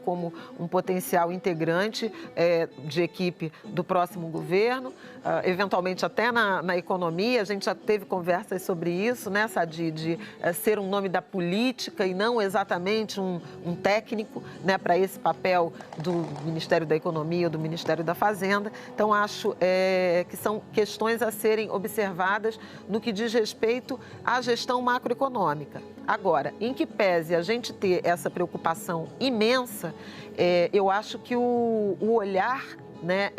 como um potencial integrante de equipe do próximo governo, eventualmente até na economia. A gente já teve conversas sobre isso, né, Sadi, de ser um nome da política e não exatamente um técnico, né, para esse papel do Ministério da Economia ou do Ministério da Fazenda. Então, acho que são questões a serem observadas no que diz respeito à gestão macroeconômica. Agora, em que pese a gente ter essa preocupação imensa, eu acho que o olhar, né,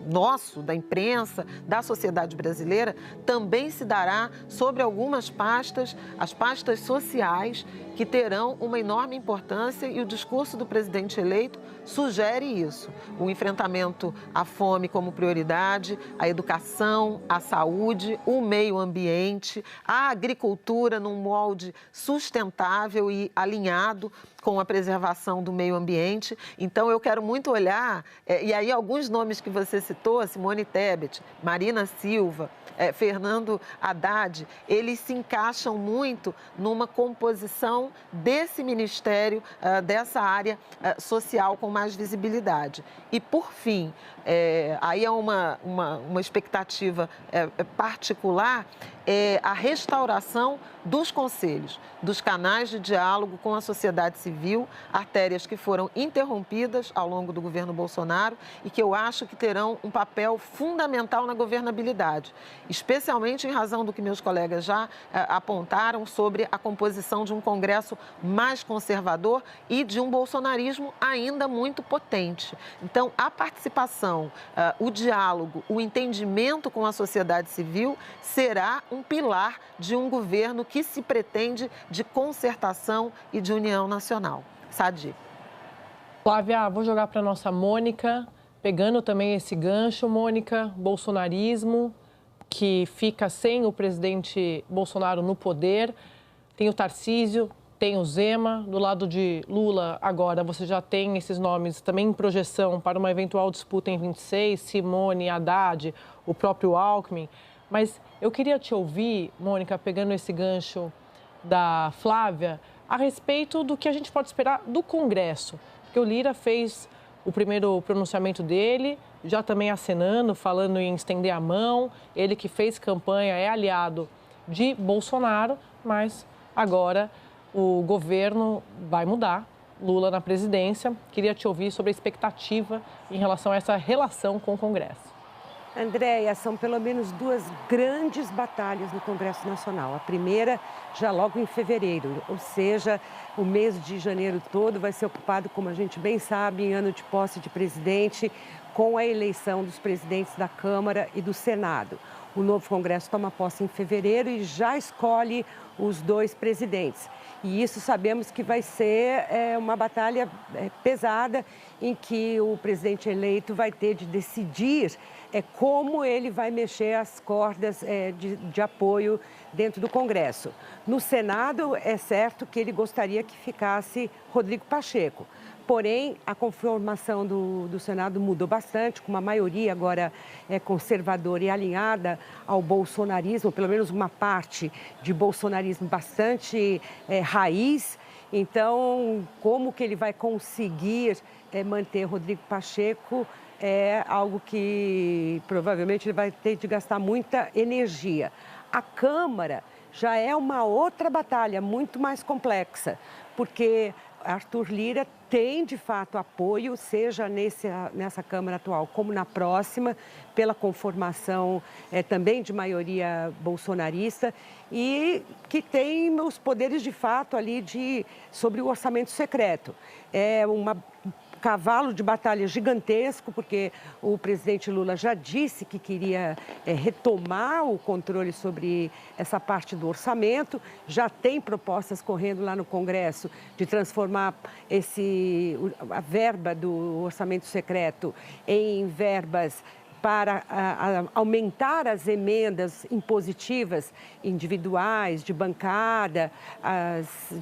nosso, da imprensa, da sociedade brasileira, também se dará sobre algumas pastas, as pastas sociais, que terão uma enorme importância, e o discurso do presidente eleito sugere isso. O enfrentamento à fome como prioridade, a educação, a saúde, o meio ambiente, a agricultura num molde sustentável e alinhado com a preservação do meio ambiente. Então, eu quero muito olhar, e aí alguns nomes que você citou, Simone Tebet, Marina Silva, Fernando Haddad, eles se encaixam muito numa composição desse ministério, dessa área social com mais visibilidade. E, por fim, aí é uma expectativa particular, a restauração dos conselhos, dos canais de diálogo com a sociedade civil, artérias que foram interrompidas ao longo do governo Bolsonaro e que eu acho que terão um papel fundamental na governabilidade, especialmente em razão do que meus colegas já apontaram sobre a composição de um Congresso mais conservador e de um bolsonarismo ainda muito potente. Então, a participação, o diálogo, o entendimento com a sociedade civil será um pilar de um governo que se pretende de concertação e de união nacional. Sadi. Flávia, vou jogar para a nossa Mônica, pegando também esse gancho, Mônica, bolsonarismo, que fica sem o presidente Bolsonaro no poder, tem o Tarcísio, tem o Zema, do lado de Lula agora você já tem esses nomes também em projeção para uma eventual disputa em 26, Simone, Haddad, o próprio Alckmin. Mas eu queria te ouvir, Mônica, pegando esse gancho da Flávia, a respeito do que a gente pode esperar do Congresso. Porque o Lira fez o primeiro pronunciamento dele, já também acenando, falando em estender a mão. Ele que fez campanha é aliado de Bolsonaro, mas agora o governo vai mudar, Lula na presidência. Queria te ouvir sobre a expectativa em relação a essa relação com o Congresso. Andréia, são pelo menos duas grandes batalhas no Congresso Nacional. A primeira já logo em fevereiro, ou seja, o mês de janeiro todo vai ser ocupado, como a gente bem sabe, em ano de posse de presidente, com a eleição dos presidentes da Câmara e do Senado. O novo Congresso toma posse em fevereiro e já escolhe os dois presidentes. E isso sabemos que vai ser uma batalha pesada, em que o presidente eleito vai ter de decidir como ele vai mexer as cordas de apoio dentro do Congresso. No Senado, é certo que ele gostaria que ficasse Rodrigo Pacheco. Porém, a conformação do Senado mudou bastante, com uma maioria agora conservadora e alinhada ao bolsonarismo, pelo menos uma parte de bolsonarismo bastante raiz. Então, como que ele vai conseguir manter Rodrigo Pacheco é algo que provavelmente ele vai ter de gastar muita energia. A Câmara já é uma outra batalha muito mais complexa, porque Arthur Lira tem, de fato, apoio, seja nessa Câmara atual como na próxima, pela conformação também de maioria bolsonarista, e que tem os poderes, de fato, ali sobre o orçamento secreto. É um cavalo de batalha gigantesco, porque o presidente Lula já disse que queria retomar o controle sobre essa parte do orçamento, já tem propostas correndo lá no Congresso de transformar a verba do orçamento secreto em verbas para aumentar as emendas impositivas individuais, de bancada,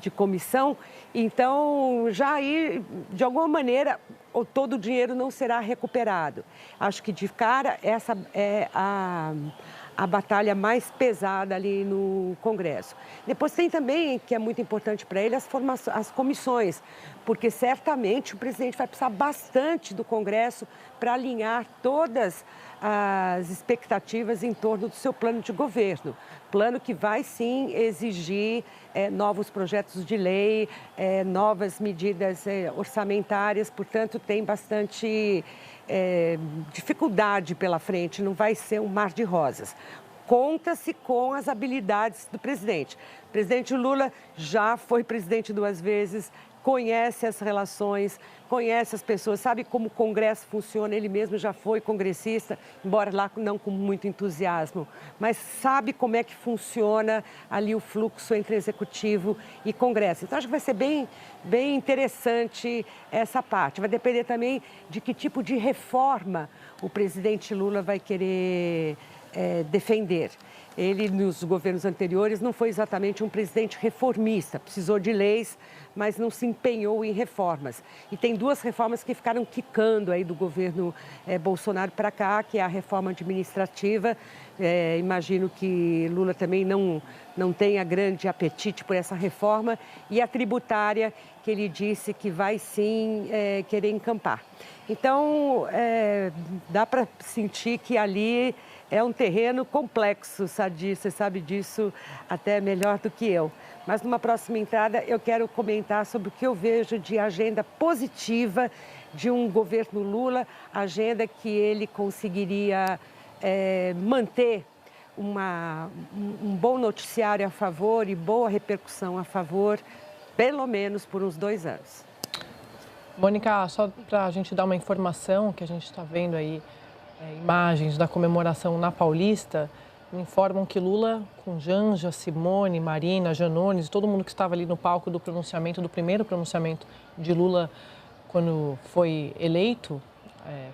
de comissão. Então, já aí, de alguma maneira, todo o dinheiro não será recuperado. Acho que, de cara, essa é a batalha mais pesada ali no Congresso. Depois tem também, que é muito importante para ele, as comissões, porque certamente o presidente vai precisar bastante do Congresso para alinhar todas as expectativas em torno do seu plano de governo. Plano que vai, sim, exigir novos projetos de lei, novas medidas orçamentárias, portanto, tem bastante dificuldade pela frente, não vai ser um mar de rosas. Conta-se com as habilidades do presidente. O presidente Lula já foi presidente 2 vezes, conhece as relações, conhece as pessoas, sabe como o Congresso funciona, ele mesmo já foi congressista, embora lá não com muito entusiasmo, mas sabe como é que funciona ali o fluxo entre Executivo e Congresso. Então, acho que vai ser bem interessante essa parte. Vai depender também de que tipo de reforma o presidente Lula vai querer defender. Ele, nos governos anteriores, não foi exatamente um presidente reformista, precisou de leis, mas não se empenhou em reformas. E tem 2 reformas que ficaram quicando aí do governo Bolsonaro para cá, que é a reforma administrativa. Imagino que Lula também não tenha grande apetite por essa reforma. E a tributária, que ele disse que vai sim querer encampar. Então, dá para sentir que ali é um terreno complexo, Sadi, você sabe disso até melhor do que eu. Mas numa próxima entrada eu quero comentar sobre o que eu vejo de agenda positiva de um governo Lula, agenda que ele conseguiria manter um bom noticiário a favor e boa repercussão a favor, pelo menos por uns 2 anos. Mônica, só para a gente dar uma informação, que a gente está vendo aí imagens da comemoração na Paulista, me informam que Lula, com Janja, Simone, Marina, Janones, todo mundo que estava ali no palco do pronunciamento, do primeiro pronunciamento de Lula quando foi eleito,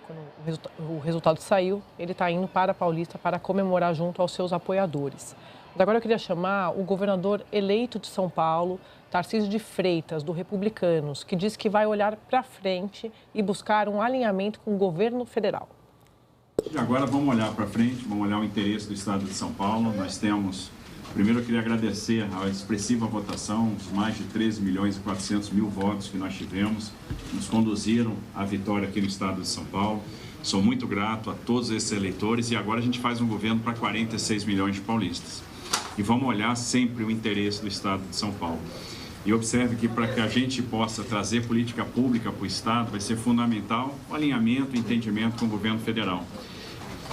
quando o resultado saiu, ele está indo para a Paulista para comemorar junto aos seus apoiadores. Mas agora eu queria chamar o governador eleito de São Paulo, Tarcísio de Freitas, do Republicanos, que diz que vai olhar para frente e buscar um alinhamento com o governo federal. E agora vamos olhar para frente, vamos olhar o interesse do Estado de São Paulo. Nós temos, primeiro eu queria agradecer a expressiva votação, os mais de 13.400.000 votos que nós tivemos, nos conduziram à vitória aqui no Estado de São Paulo. Sou muito grato a todos esses eleitores e agora a gente faz um governo para 46 milhões de paulistas. E vamos olhar sempre o interesse do Estado de São Paulo. E observe que para que a gente possa trazer política pública para o Estado, vai ser fundamental o alinhamento e entendimento com o governo federal.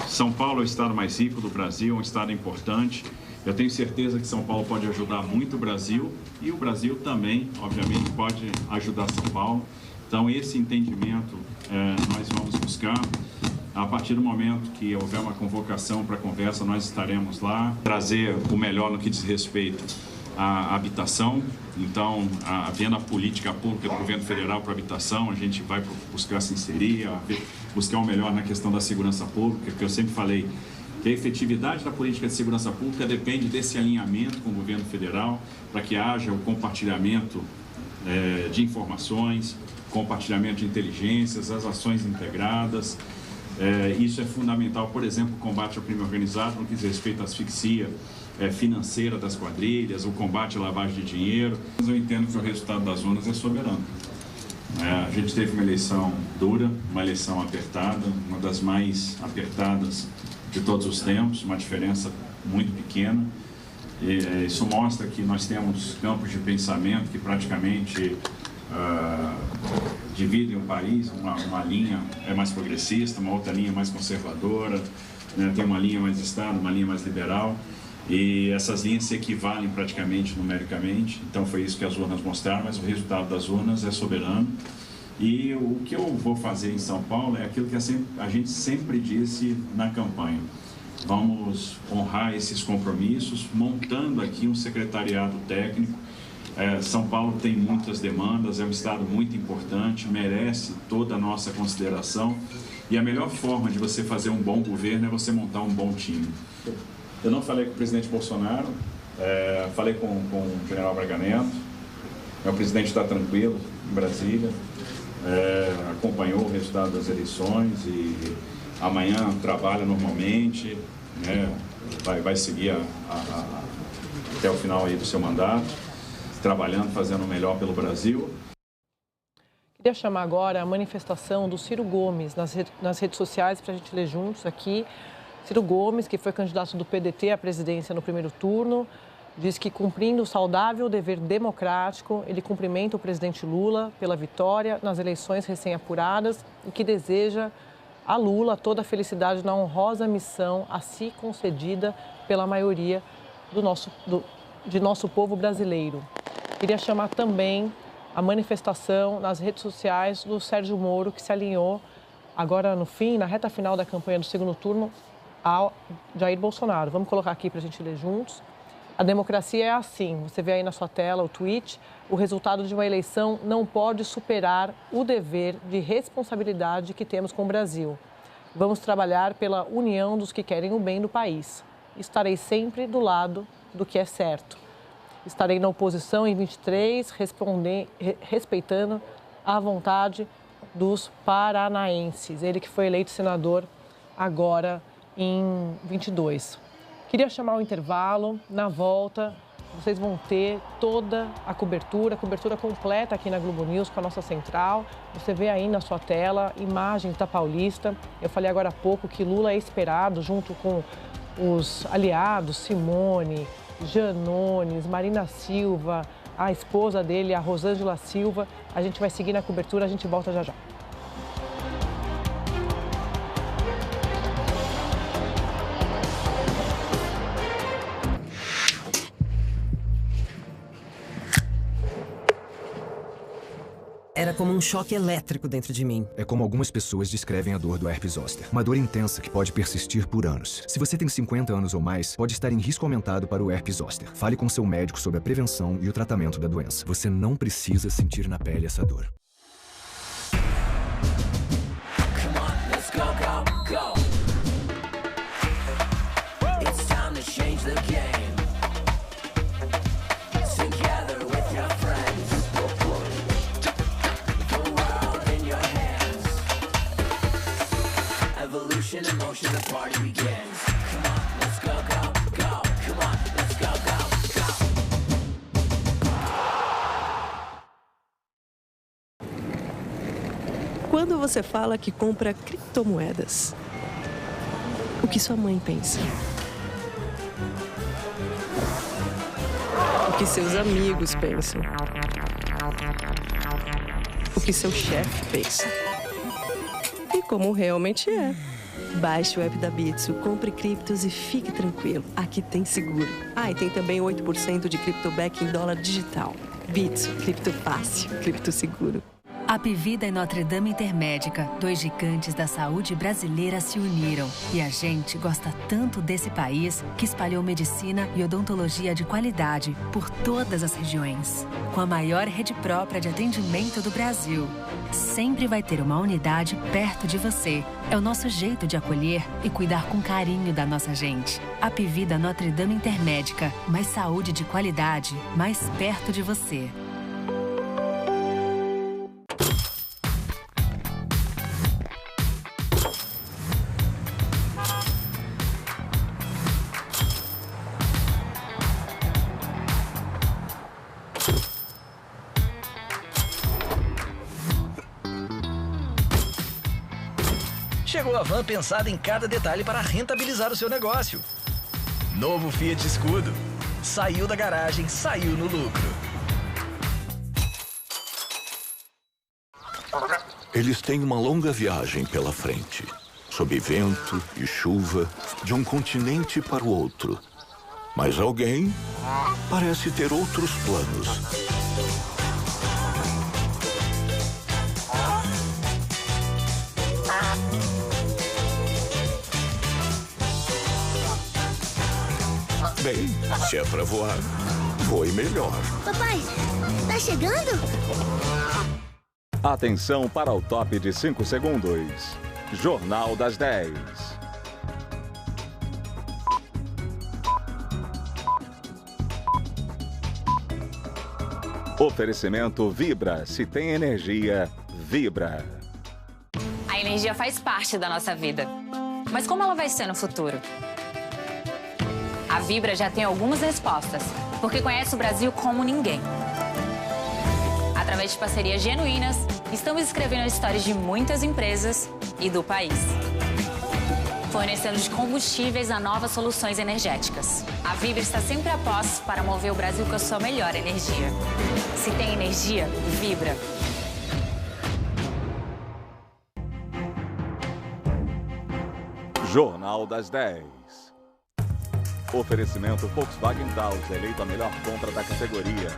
São Paulo é o estado mais rico do Brasil, é um estado importante. Eu tenho certeza que São Paulo pode ajudar muito o Brasil e o Brasil também, obviamente, pode ajudar São Paulo. Então, esse entendimento nós vamos buscar. A partir do momento que houver uma convocação para conversa, nós estaremos lá. Trazer o melhor no que diz respeito à habitação. Então, havendo a política pública do governo federal para a habitação, a gente vai buscar se inserir, buscar o melhor na questão da segurança pública, que eu sempre falei que a efetividade da política de segurança pública depende desse alinhamento com o governo federal, para que haja o compartilhamento de informações, compartilhamento de inteligências, as ações integradas. Isso é fundamental, por exemplo, o combate ao crime organizado, no que diz respeito à asfixia financeira das quadrilhas, o combate à lavagem de dinheiro. Eu entendo que o resultado das urnas é soberano. A gente teve uma eleição dura, uma eleição apertada, uma das mais apertadas de todos os tempos, uma diferença muito pequena. E isso mostra que nós temos campos de pensamento que praticamente dividem o país. Uma linha é mais progressista, uma outra linha é mais conservadora, né? Tem uma linha mais de Estado, uma linha mais liberal. E essas linhas se equivalem praticamente numericamente, então foi isso que as urnas mostraram, mas o resultado das urnas é soberano. E o que eu vou fazer em São Paulo é aquilo que a gente sempre disse na campanha. Vamos honrar esses compromissos, montando aqui um secretariado técnico. São Paulo tem muitas demandas, é um estado muito importante, merece toda a nossa consideração. E a melhor forma de você fazer um bom governo é você montar um bom time. Eu não falei com o presidente Bolsonaro, falei com o general Braga Neto. O presidente está tranquilo em Brasília, acompanhou o resultado das eleições e amanhã trabalha normalmente, né? vai seguir até o final aí do seu mandato, trabalhando, fazendo o melhor pelo Brasil. Queria chamar agora a manifestação do Ciro Gomes nas redes sociais para a gente ler juntos aqui. Ciro Gomes, que foi candidato do PDT à presidência no primeiro turno, diz que, cumprindo o saudável dever democrático, ele cumprimenta o presidente Lula pela vitória nas eleições recém-apuradas e que deseja a Lula toda a felicidade na honrosa missão a si concedida pela maioria de nosso povo brasileiro. Queria chamar também a manifestação nas redes sociais do Sérgio Moro, que se alinhou agora na reta final da campanha do segundo turno, ao Jair Bolsonaro. Vamos colocar aqui para a gente ler juntos. A democracia é assim, você vê aí na sua tela o tweet, o resultado de uma eleição não pode superar o dever de responsabilidade que temos com o Brasil. Vamos trabalhar pela união dos que querem o bem do país. Estarei sempre do lado do que é certo. Estarei na oposição em 23, respeitando a vontade dos paranaenses. Ele que foi eleito senador agora em 22. Queria chamar o intervalo. Na volta, vocês vão ter toda a cobertura completa aqui na Globo News com a nossa central. Você vê aí na sua tela imagens da Paulista. Eu falei agora há pouco que Lula é esperado junto com os aliados Simone, Janones, Marina Silva, a esposa dele, a Rosângela Silva. A gente vai seguir na cobertura, a gente volta já já. Era como um choque elétrico dentro de mim. É como algumas pessoas descrevem a dor do herpes zoster. Uma dor intensa que pode persistir por anos. Se você tem 50 anos ou mais, pode estar em risco aumentado para o herpes zoster. Fale com seu médico sobre a prevenção e o tratamento da doença. Você não precisa sentir na pele essa dor. Come on, let's go, go, go. It's time to change the game. Together with your friends. Evolution in motion, the party begins. Come on, let's go, go, go. Come on, let's go, go, go. Quando você fala que compra criptomoedas, o que sua mãe pensa? O que seus amigos pensam? O que seu chefe pensa? E como realmente é. Baixe o app da Bitso, compre criptos e fique tranquilo. Aqui tem seguro. Ah, e tem também 8% de criptoback em dólar digital. Bitso, cripto fácil, cripto seguro. Apivida e Notre Dame Intermédica, 2 gigantes da saúde brasileira se uniram. E a gente gosta tanto desse país que espalhou medicina e odontologia de qualidade por todas as regiões. Com a maior rede própria de atendimento do Brasil. Sempre vai ter uma unidade perto de você. É o nosso jeito de acolher e cuidar com carinho da nossa gente. Apivida Notre Dame Intermédica, mais saúde de qualidade, mais perto de você. Chegou a van pensada em cada detalhe para rentabilizar o seu negócio. Novo Fiat Scudo. Saiu da garagem, saiu no lucro. Eles têm uma longa viagem pela frente, sob vento e chuva, de um continente para o outro. Mas alguém parece ter outros planos. Bem, se é pra voar, voe melhor. Papai, tá chegando? Atenção para o top de 5 segundos. Jornal das 10. Oferecimento Vibra. Se tem energia, vibra. A energia faz parte da nossa vida. Mas como ela vai ser no futuro? A Vibra já tem algumas respostas, porque conhece o Brasil como ninguém. Através de parcerias genuínas, estamos escrevendo as histórias de muitas empresas e do país. Fornecendo de combustíveis a novas soluções energéticas. A Vibra está sempre a postos para mover o Brasil com a sua melhor energia. Se tem energia, vibra. Jornal das 10. Oferecimento Volkswagen Taos, eleito a melhor compra da categoria.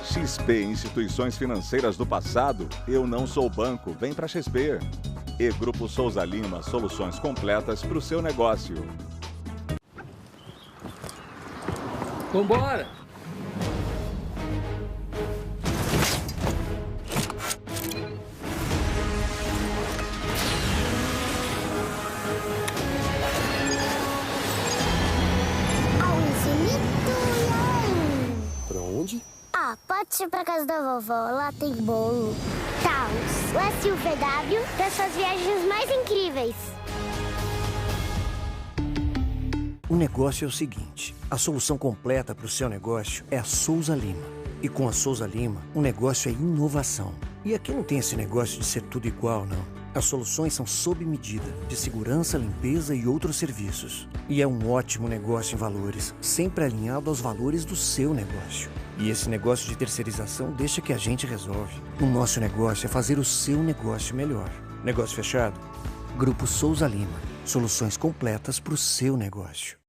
XP Instituições Financeiras do Passado, eu não sou banco, vem pra XP. E Grupo Souza Lima, soluções completas para o seu negócio. Vambora! Ao infinito e além. Pra onde? Ah, pode ir pra casa da vovó, lá tem bolo. Taos, o SUVW das suas viagens mais incríveis. O negócio é o seguinte, a solução completa para o seu negócio é a Souza Lima. E com a Souza Lima, o negócio é inovação. E aqui não tem esse negócio de ser tudo igual, não. As soluções são sob medida, de segurança, limpeza e outros serviços. E é um ótimo negócio em valores, sempre alinhado aos valores do seu negócio. E esse negócio de terceirização deixa que a gente resolve. O nosso negócio é fazer o seu negócio melhor. Negócio fechado? Grupo Souza Lima. Soluções completas para o seu negócio.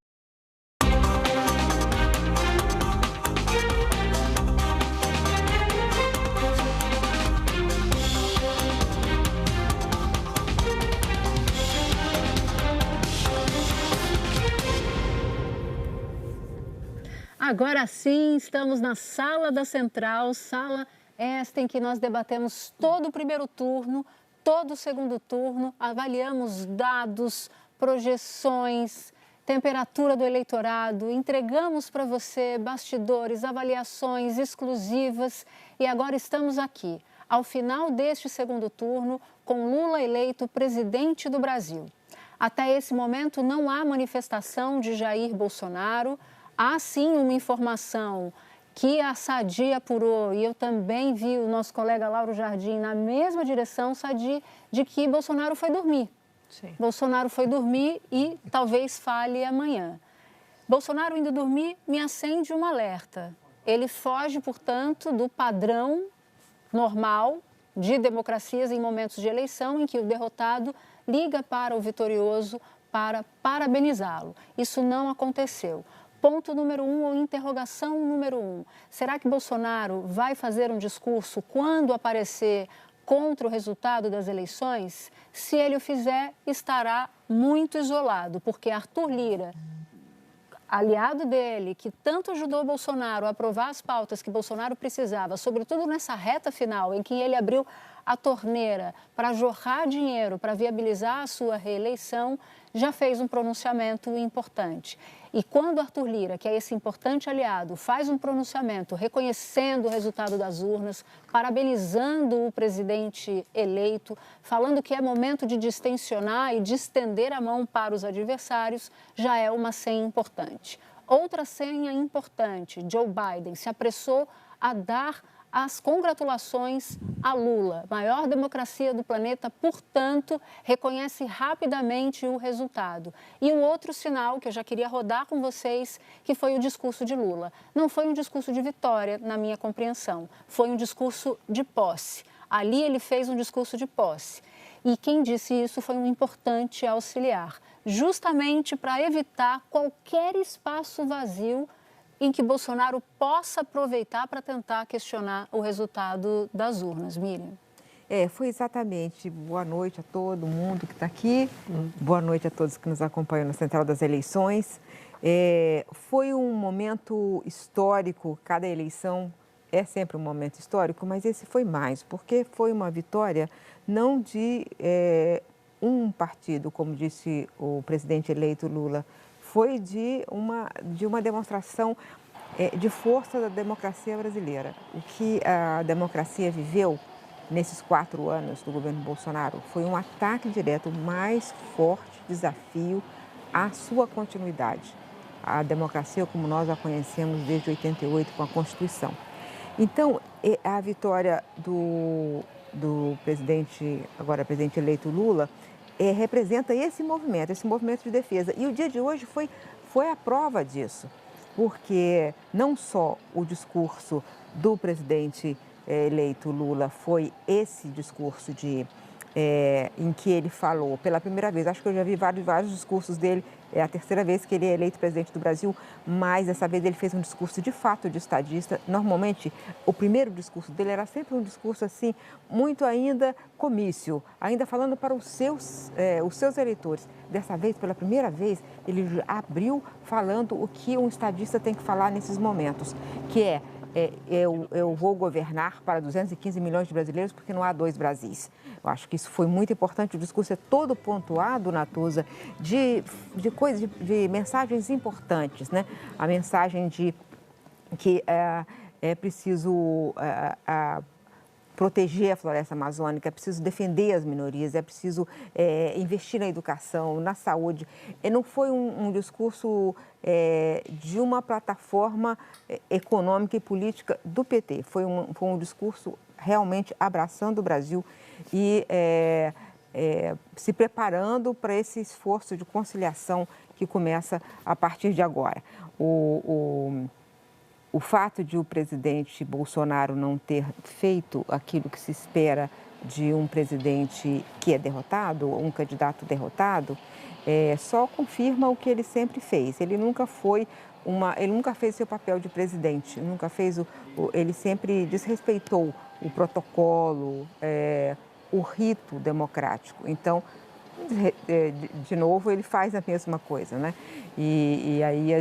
Agora sim, estamos na Sala da Central, sala esta em que nós debatemos todo o primeiro turno, todo o segundo turno, avaliamos dados, projeções, temperatura do eleitorado, entregamos para você bastidores, avaliações exclusivas e agora estamos aqui, ao final deste segundo turno, com Lula eleito presidente do Brasil. Até esse momento não há manifestação de Jair Bolsonaro. Há sim uma informação que a Sadi apurou, e eu também vi o nosso colega Lauro Jardim na mesma direção, Sadi, de que Bolsonaro foi dormir. Sim. Bolsonaro foi dormir e talvez fale amanhã. Bolsonaro indo dormir me acende um alerta. Ele foge, portanto, do padrão normal de democracias em momentos de eleição em que o derrotado liga para o vitorioso para parabenizá-lo. Isso não aconteceu. Ponto número 1 ou interrogação número 1. Será que Bolsonaro vai fazer um discurso quando aparecer contra o resultado das eleições? Se ele o fizer, estará muito isolado, porque Arthur Lira, aliado dele, que tanto ajudou Bolsonaro a aprovar as pautas que Bolsonaro precisava, sobretudo nessa reta final em que ele abriu a torneira para jorrar dinheiro, para viabilizar a sua reeleição, já fez um pronunciamento importante. E quando Arthur Lira, que é esse importante aliado, faz um pronunciamento reconhecendo o resultado das urnas, parabenizando o presidente eleito, falando que é momento de distensionar e de estender a mão para os adversários, já é uma senha importante. Outra senha importante, Joe Biden se apressou a dar as congratulações a Lula, maior democracia do planeta, portanto, reconhece rapidamente o resultado. E um outro sinal que eu já queria rodar com vocês, que foi o discurso de Lula. Não foi um discurso de vitória, na minha compreensão, foi um discurso de posse. Ali ele fez um discurso de posse. E quem disse isso foi um importante auxiliar, justamente para evitar qualquer espaço vazio em que Bolsonaro possa aproveitar para tentar questionar o resultado das urnas. Miriam. Foi exatamente. Boa noite a todo mundo que está aqui. Boa noite a todos que nos acompanham na Central das Eleições. Foi um momento histórico, cada eleição é sempre um momento histórico, mas esse foi mais, porque foi uma vitória não de um partido, como disse o presidente eleito Lula, foi de uma demonstração de força da democracia brasileira. O que a democracia viveu nesses 4 anos do governo Bolsonaro foi um ataque direto, o mais forte desafio à sua continuidade. a democracia como nós a conhecemos desde 88 com a Constituição. Então, a vitória do presidente, agora presidente eleito Lula, representa esse movimento de defesa. E o dia de hoje foi a prova disso, porque não só o discurso do presidente eleito Lula foi esse discurso em que ele falou pela primeira vez, acho que eu já vi vários discursos dele, é a terceira vez que ele é eleito presidente do Brasil, mas dessa vez ele fez um discurso de fato de estadista. Normalmente, o primeiro discurso dele era sempre um discurso assim, muito ainda comício, ainda falando para os seus eleitores. Dessa vez, pela primeira vez, ele abriu falando o que um estadista tem que falar nesses momentos, que eu vou governar para 215 milhões de brasileiros porque não há dois Brasis. Eu acho que isso foi muito importante. O discurso é todo pontuado, Natuza, de mensagens importantes, né? A mensagem de que é preciso proteger a floresta amazônica, é preciso defender as minorias, é preciso investir na educação, na saúde. Não foi um discurso de uma plataforma econômica e política do PT. Foi um discurso realmente abraçando o Brasil e se preparando para esse esforço de conciliação que começa a partir de agora. O fato de o presidente Bolsonaro não ter feito aquilo que se espera de um presidente que é derrotado, um candidato derrotado, só confirma o que ele sempre fez. Ele nunca fez seu papel de presidente, ele sempre desrespeitou o protocolo, o rito democrático. Então, de novo, ele faz a mesma coisa, né? E aí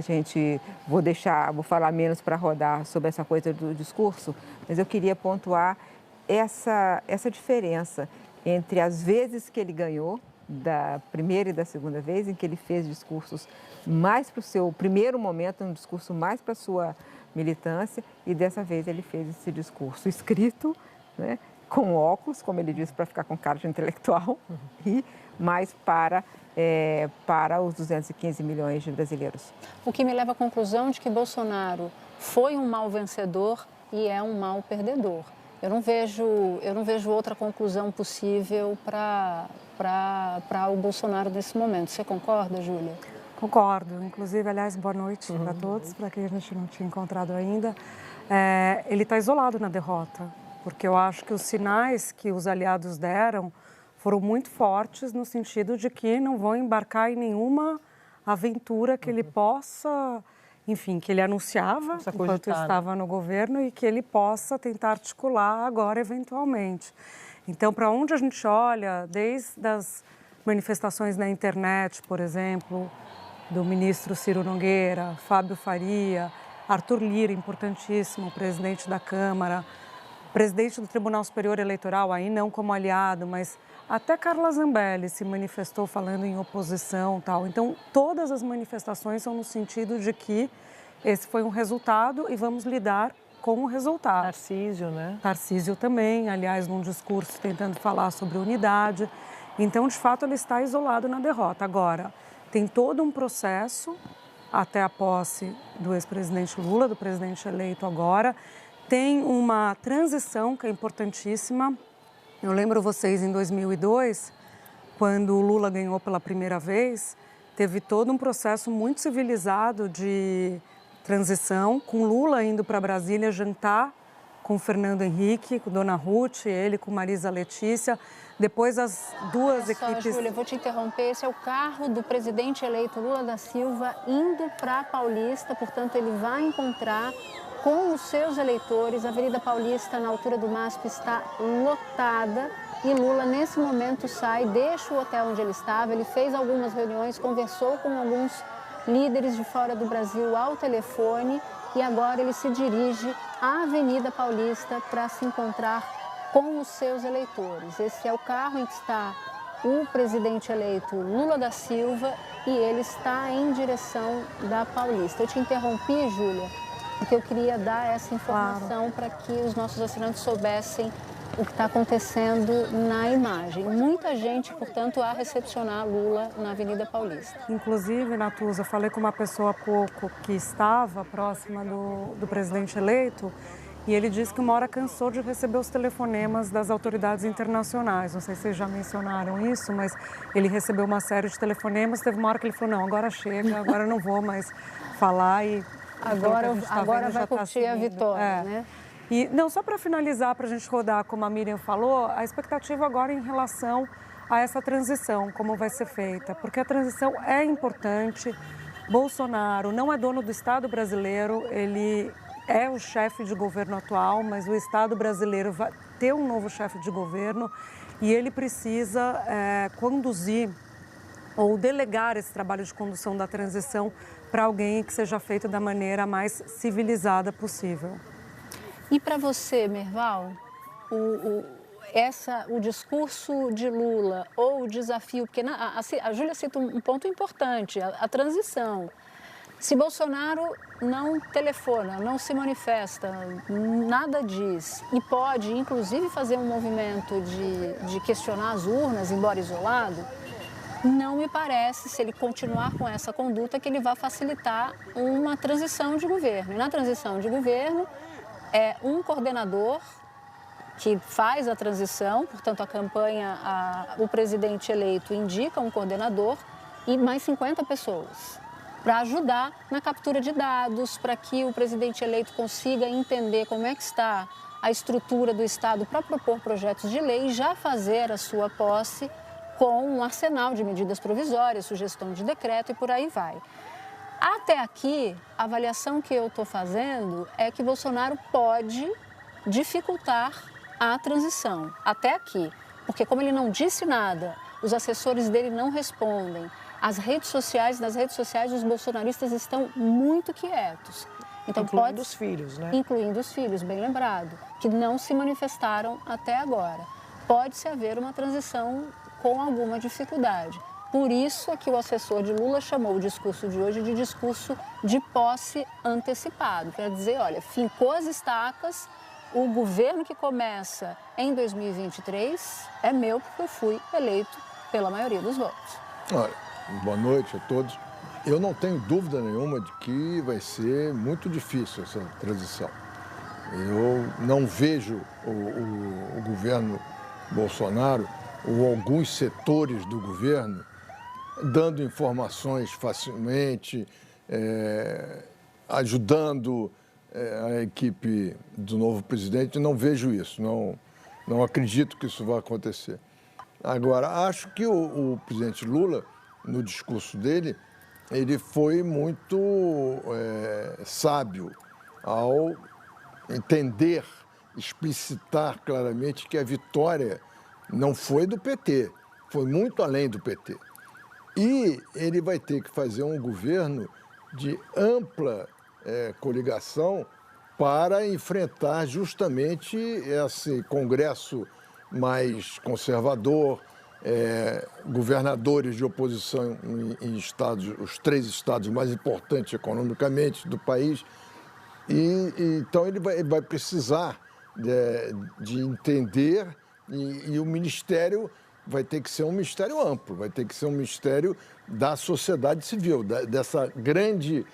vou falar menos para rodar sobre essa coisa do discurso, mas eu queria pontuar essa diferença entre as vezes que ele ganhou, da primeira e da segunda vez, em que ele fez discursos mais para o seu primeiro momento, um discurso mais para a sua militância, e dessa vez ele fez esse discurso escrito, né, com óculos, como ele disse, para ficar com cara de intelectual, e mais para os 215 milhões de brasileiros. O que me leva à conclusão de que Bolsonaro foi um mau vencedor e é um mau perdedor. Eu não vejo outra conclusão possível para o Bolsonaro nesse momento. Você concorda, Júlia? Concordo. Inclusive, aliás, boa noite para todos, para quem a gente não tinha encontrado ainda. Ele está isolado na derrota, porque eu acho que os sinais que os aliados deram foram muito fortes no sentido de que não vão embarcar em nenhuma aventura que ele possa, enfim, que ele anunciava enquanto estava no governo e que ele possa tentar articular agora eventualmente. Então, para onde a gente olha, desde as manifestações na internet, por exemplo, do ministro Ciro Nogueira, Fábio Faria, Arthur Lira, importantíssimo, presidente da Câmara, presidente do Tribunal Superior Eleitoral, aí não como aliado, mas até Carla Zambelli se manifestou falando em oposição e tal. Então, todas as manifestações são no sentido de que esse foi um resultado e vamos lidar com o resultado. Tarcísio, né? Tarcísio também, aliás, num discurso tentando falar sobre unidade. Então, de fato, ele está isolado na derrota. Agora, tem todo um processo até a posse do ex-presidente Lula, do presidente eleito agora. Tem uma transição que é importantíssima. Eu lembro vocês, em 2002, quando o Lula ganhou pela primeira vez, teve todo um processo muito civilizado de transição, com Lula indo para Brasília jantar com o Fernando Henrique, com Dona Ruth, ele com Marisa Letícia. Depois as duas equipes... Júlia, eu vou te interromper. Esse é o carro do presidente eleito Lula da Silva indo para a Paulista, portanto, ele vai encontrar com os seus eleitores. A Avenida Paulista, na altura do MASP, está lotada e Lula, nesse momento, sai, deixa o hotel onde ele estava. Ele fez algumas reuniões, conversou com alguns líderes de fora do Brasil ao telefone e agora ele se dirige à Avenida Paulista para se encontrar com os seus eleitores. Esse é o carro em que está o presidente eleito Lula da Silva e ele está em direção da Paulista. Eu te interrompi, Júlia, porque eu queria dar essa informação para que os nossos assinantes soubessem o que está acontecendo na imagem. Muita gente, portanto, a recepcionar Lula na Avenida Paulista. Inclusive, Natuza, falei com uma pessoa há pouco que estava próxima do presidente eleito e ele disse que uma hora cansou de receber os telefonemas das autoridades internacionais. Não sei se vocês já mencionaram isso, mas ele recebeu uma série de telefonemas. Teve uma hora que ele falou, não, agora chega, agora eu não vou mais falar e... Agora vai curtir a vitória, né? E, não, só para finalizar, para a gente rodar, como a Miriam falou, a expectativa agora em relação a essa transição, como vai ser feita, porque a transição é importante. Bolsonaro não é dono do Estado brasileiro, ele é o chefe de governo atual, mas o Estado brasileiro vai ter um novo chefe de governo e ele precisa conduzir ou delegar esse trabalho de condução da transição para alguém que seja feito da maneira mais civilizada possível. E para você, Merval, o discurso de Lula ou o desafio, porque a Júlia cita um ponto importante, a transição. Se Bolsonaro não telefona, não se manifesta, nada diz e pode, inclusive, fazer um movimento de questionar as urnas, embora isolado, não me parece, se ele continuar com essa conduta, que ele vai facilitar uma transição de governo. E na transição de governo, é um coordenador que faz a transição, portanto, a campanha, o presidente eleito indica um coordenador e mais 50 pessoas para ajudar na captura de dados, para que o presidente eleito consiga entender como é que está a estrutura do Estado para propor projetos de lei e já fazer a sua posse com um arsenal de medidas provisórias, sugestão de decreto e por aí vai. Até aqui, a avaliação que eu estou fazendo é que Bolsonaro pode dificultar a transição, até aqui. Porque como ele não disse nada, os assessores dele não respondem, nas redes sociais os bolsonaristas estão muito quietos. Então, incluindo os filhos, né? Incluindo os filhos, bem lembrado, que não se manifestaram até agora. Pode-se haver uma transição com alguma dificuldade. Por isso é que o assessor de Lula chamou o discurso de hoje de discurso de posse antecipado. Para dizer, olha, fincou as estacas, o governo que começa em 2023 é meu porque eu fui eleito pela maioria dos votos. Olha, boa noite a todos. Eu não tenho dúvida nenhuma de que vai ser muito difícil essa transição. Eu não vejo o governo Bolsonaro ou alguns setores do governo dando informações facilmente, ajudando a equipe do novo presidente. Não vejo isso, não acredito que isso vai acontecer. Agora, acho que o presidente Lula, no discurso dele, ele foi muito sábio ao entender, explicitar claramente que a vitória não foi do PT, foi muito além do PT. E ele vai ter que fazer um governo de ampla coligação para enfrentar justamente esse Congresso mais conservador, governadores de oposição em estados, os 3 estados mais importantes economicamente do país. Então ele vai precisar de entender e o ministério vai ter que ser um ministério amplo, vai ter que ser um ministério da sociedade civil, dessa grande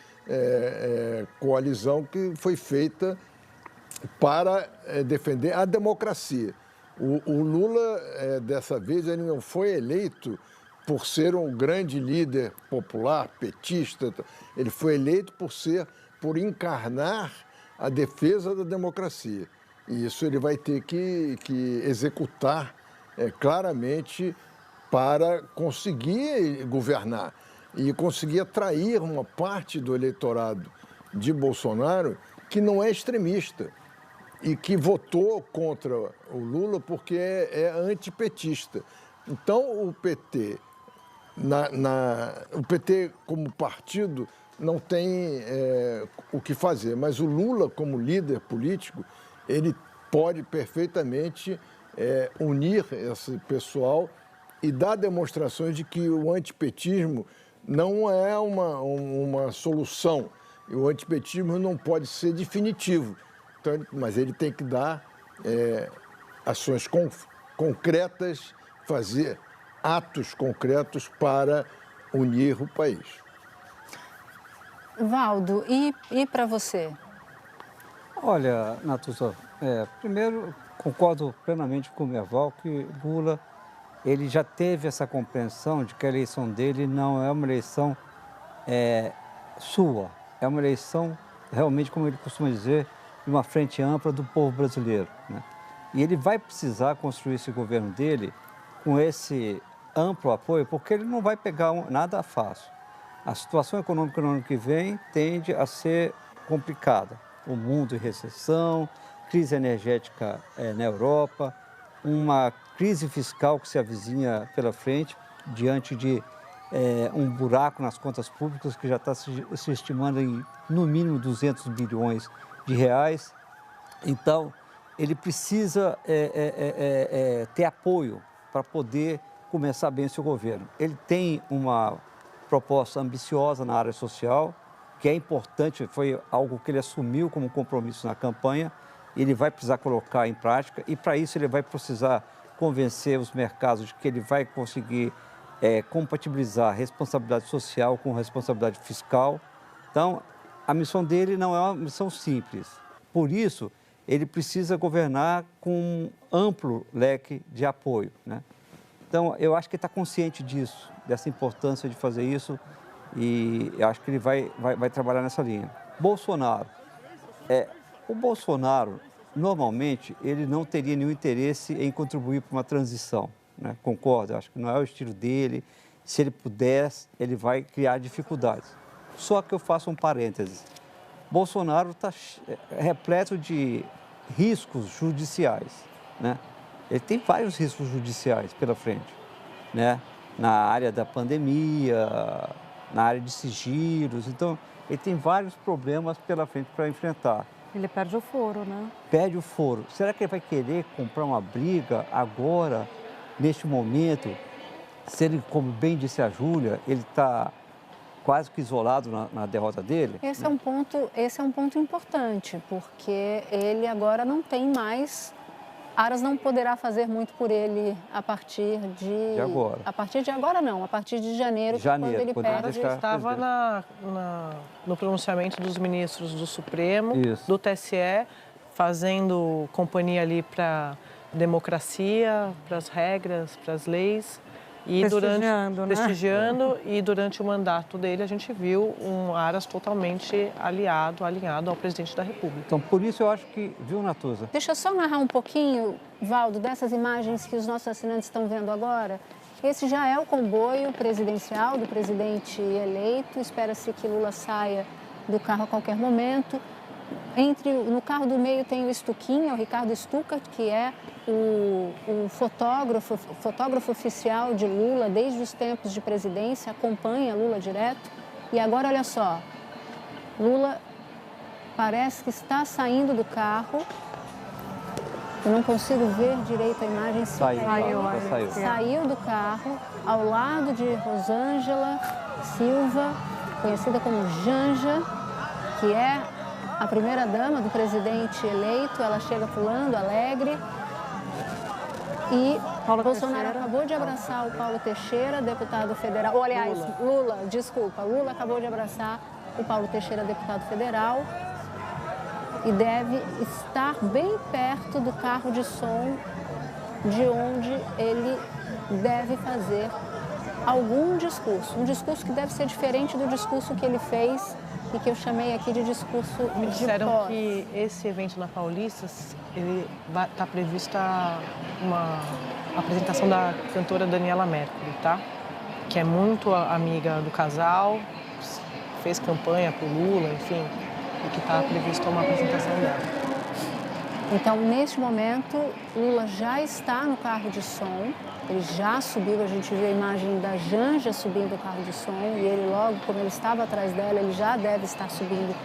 coalizão que foi feita para defender a democracia. O Lula, dessa vez, ele não foi eleito por ser um grande líder popular, petista, ele foi eleito por encarnar a defesa da democracia. E isso ele vai ter que executar claramente para conseguir governar e conseguir atrair uma parte do eleitorado de Bolsonaro que não é extremista e que votou contra o Lula porque é antipetista. Então, o PT, o PT como partido, não tem o que fazer, mas o Lula, como líder político, ele pode perfeitamente unir esse pessoal e dar demonstrações de que o antipetismo não é uma solução. O antipetismo não pode ser definitivo, então, mas ele tem que dar ações concretas, fazer atos concretos para unir o país. Valdo, e para você? Olha, Natuza, primeiro concordo plenamente com o Merval que Lula ele já teve essa compreensão de que a eleição dele não é uma eleição sua, é uma eleição realmente, como ele costuma dizer, de uma frente ampla do povo brasileiro, né? E ele vai precisar construir esse governo dele com esse amplo apoio, porque ele não vai pegar nada fácil. A situação econômica no ano que vem tende a ser complicada. O mundo em recessão, crise energética na Europa, uma crise fiscal que se avizinha pela frente, diante de um buraco nas contas públicas que já está se estimando em, no mínimo, 200 bilhões de reais. Então, ele precisa ter apoio para poder começar bem o seu governo. Ele tem uma proposta ambiciosa na área social, que é importante, foi algo que ele assumiu como compromisso na campanha, ele vai precisar colocar em prática e, para isso, ele vai precisar convencer os mercados de que ele vai conseguir compatibilizar responsabilidade social com responsabilidade fiscal. Então, a missão dele não é uma missão simples. Por isso, ele precisa governar com um amplo leque de apoio, né? Então, eu acho que ele está consciente disso, dessa importância de fazer isso, e eu acho que ele vai trabalhar nessa linha. Bolsonaro. O Bolsonaro, normalmente, ele não teria nenhum interesse em contribuir para uma transição, né? Concordo, eu acho que não é o estilo dele. Se ele pudesse, ele vai criar dificuldades. Só que eu faço um parêntese. Bolsonaro está repleto de riscos judiciais, né? Ele tem vários riscos judiciais pela frente, né? Na área da pandemia, na área de sigilos. Então, ele tem vários problemas pela frente para enfrentar. Ele perde o foro, né? Perde o foro. Será que ele vai querer comprar uma briga agora, neste momento? Se ele, como bem disse a Júlia, ele está quase que isolado na derrota dele? Esse é um ponto importante, porque ele agora não tem mais... Aras não poderá fazer muito por ele a partir de agora. A partir de agora não, a partir de janeiro quando ele perde. Estava no pronunciamento dos ministros do Supremo, do TSE, fazendo companhia ali para democracia, para as regras, para as leis. E prestigiando, e durante o mandato dele a gente viu um Aras totalmente alinhado ao presidente da República. Então, por isso eu acho que, viu, Natuza? Deixa eu só narrar um pouquinho, Valdo, dessas imagens que os nossos assinantes estão vendo agora. Esse já é o comboio presidencial do presidente eleito. Espera-se que Lula saia do carro a qualquer momento. No carro do meio tem o Stuquinha, o Ricardo Stuckert, que é o fotógrafo oficial de Lula desde os tempos de presidência, acompanha Lula direto. E agora, olha só, Lula parece que está saindo do carro. Eu não consigo ver direito a imagem. Saiu do carro, ao lado de Rosângela Silva, conhecida como Janja, que é a primeira-dama do presidente eleito. Ela chega pulando, alegre. E Bolsonaro acabou de abraçar o Paulo Teixeira, deputado federal. Ou, aliás, Lula acabou de abraçar o Paulo Teixeira, deputado federal. E deve estar bem perto do carro de som, de onde ele deve fazer algum discurso. Um discurso que deve ser diferente do discurso que ele fez e que eu chamei aqui de discurso de pós. Me disseram que esse evento na Paulista, está prevista uma apresentação da cantora Daniela Mercury, tá? Que é muito amiga do casal, fez campanha pro Lula, enfim, e que está prevista uma apresentação dela. Então, neste momento, Lula já está no carro de som, ele já subiu, a gente viu a imagem da Janja subindo o carro de som, e ele logo, como ele estava atrás dela, ele já deve estar subindo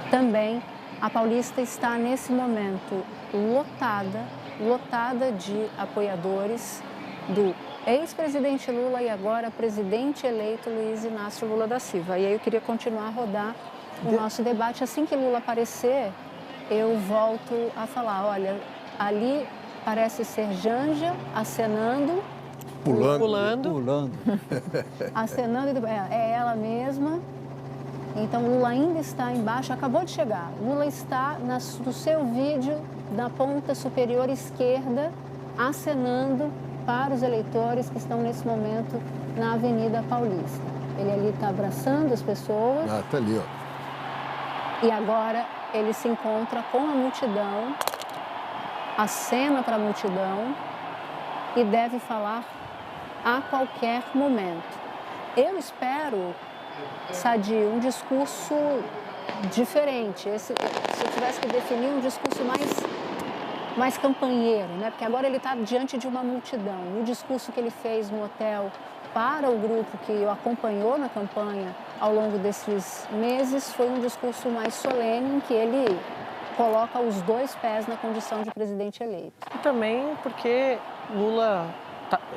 também. A Paulista está, nesse momento, lotada de apoiadores do ex-presidente Lula e agora presidente eleito Luiz Inácio Lula da Silva. E aí eu queria continuar a rodar o nosso debate. Assim que Lula aparecer, eu volto a falar, olha, ali parece ser Janja acenando. Pulando. Acenando, é ela mesma. Então, Lula ainda está embaixo, acabou de chegar. Lula está no seu vídeo, na ponta superior esquerda, acenando para os eleitores que estão nesse momento na Avenida Paulista. Ele ali está abraçando as pessoas. Ah, tá ali, ó. E agora ele se encontra com a multidão, acena para a multidão e deve falar a qualquer momento. Eu espero, Sadi, um discurso diferente. Se eu tivesse que definir um discurso mais campanheiro, né? Porque agora ele está diante de uma multidão. No discurso que ele fez no hotel para o grupo que o acompanhou na campanha ao longo desses meses, foi um discurso mais solene, em que ele coloca os dois pés na condição de presidente eleito. E também porque Lula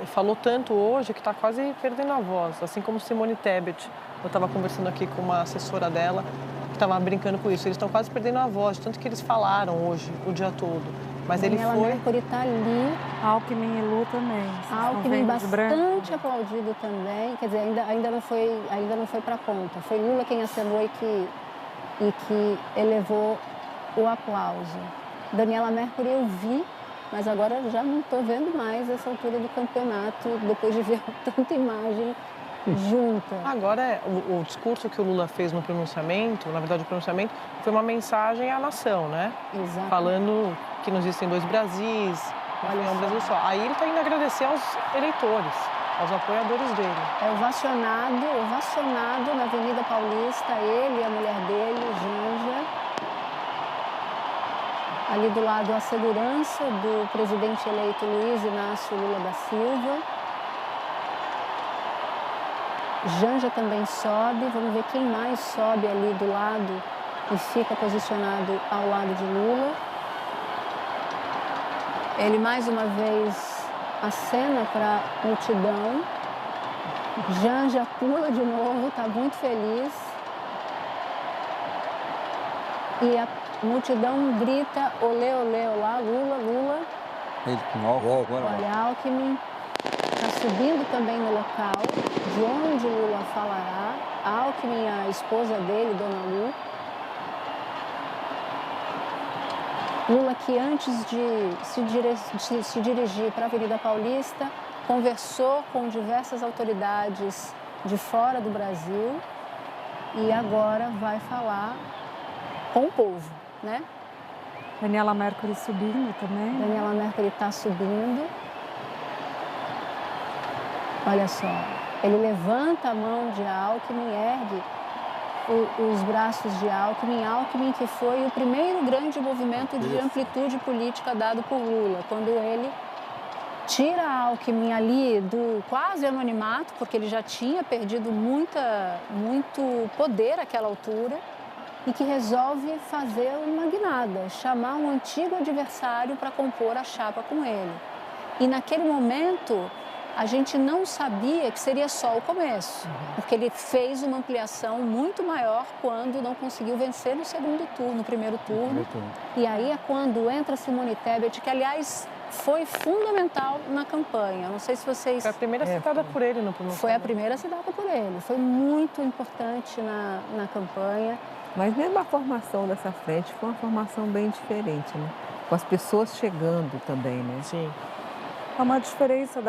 falou tanto hoje que está quase perdendo a voz, assim como Simone Tebet. Eu estava conversando aqui com uma assessora dela que estava brincando com isso. Eles estão quase perdendo a voz, tanto que eles falaram hoje, o dia todo. Mas Daniela ele foi... Mercury está ali. Alckmin e Lula também. Alckmin bastante aplaudido também. Quer dizer, ainda não foi para a ponta. Foi Lula quem acenou e que elevou o aplauso. Daniela Mercury eu vi, mas agora já não estou vendo mais essa altura do campeonato, depois de ver tanta imagem junta. Agora, o discurso que o Lula fez no pronunciamento, na verdade o pronunciamento, foi uma mensagem à nação, né? Exato. Falando que não existem dois Brasis, é um Brasil só. Aí ele está indo agradecer aos eleitores, aos apoiadores dele. É ovacionado na Avenida Paulista, ele e a mulher dele, Janja. Ali do lado a segurança do presidente eleito Luiz Inácio Lula da Silva. Janja também sobe, vamos ver quem mais sobe ali do lado e fica posicionado ao lado de Lula. Ele mais uma vez acena para a multidão. Janja pula de novo, está muito feliz. E a multidão grita, olê, olê, olá, Lula, Lula. Ele com álcool agora. Olha, Alckmin está subindo também no local de onde Lula falará. Alckmin, a esposa dele, Dona Lu. Lula, que antes de se dirigir para a Avenida Paulista, conversou com diversas autoridades de fora do Brasil e agora vai falar com o povo, né? Daniela Mercury subindo também. Daniela Mercury está subindo. Olha só, ele levanta a mão de Alckmin, ergue os braços de Alckmin. Alckmin, que foi o primeiro grande movimento de amplitude política dado por Lula, quando ele tira Alckmin ali do quase anonimato, porque ele já tinha perdido muito poder àquela altura, e que resolve fazer uma guinada, chamar um antigo adversário para compor a chapa com ele. E naquele momento, a gente não sabia que seria só o começo, porque ele fez uma ampliação muito maior quando não conseguiu vencer no segundo turno, no primeiro turno. E aí é quando entra Simone Tebet, que, aliás, foi fundamental na campanha. Não sei se vocês... Foi a primeira citada por ele no pronunciamento. Foi a primeira citada por ele. Foi muito importante na campanha. Mas mesmo a formação dessa frente foi uma formação bem diferente, né? Com as pessoas chegando também, né? Sim. É uma diferença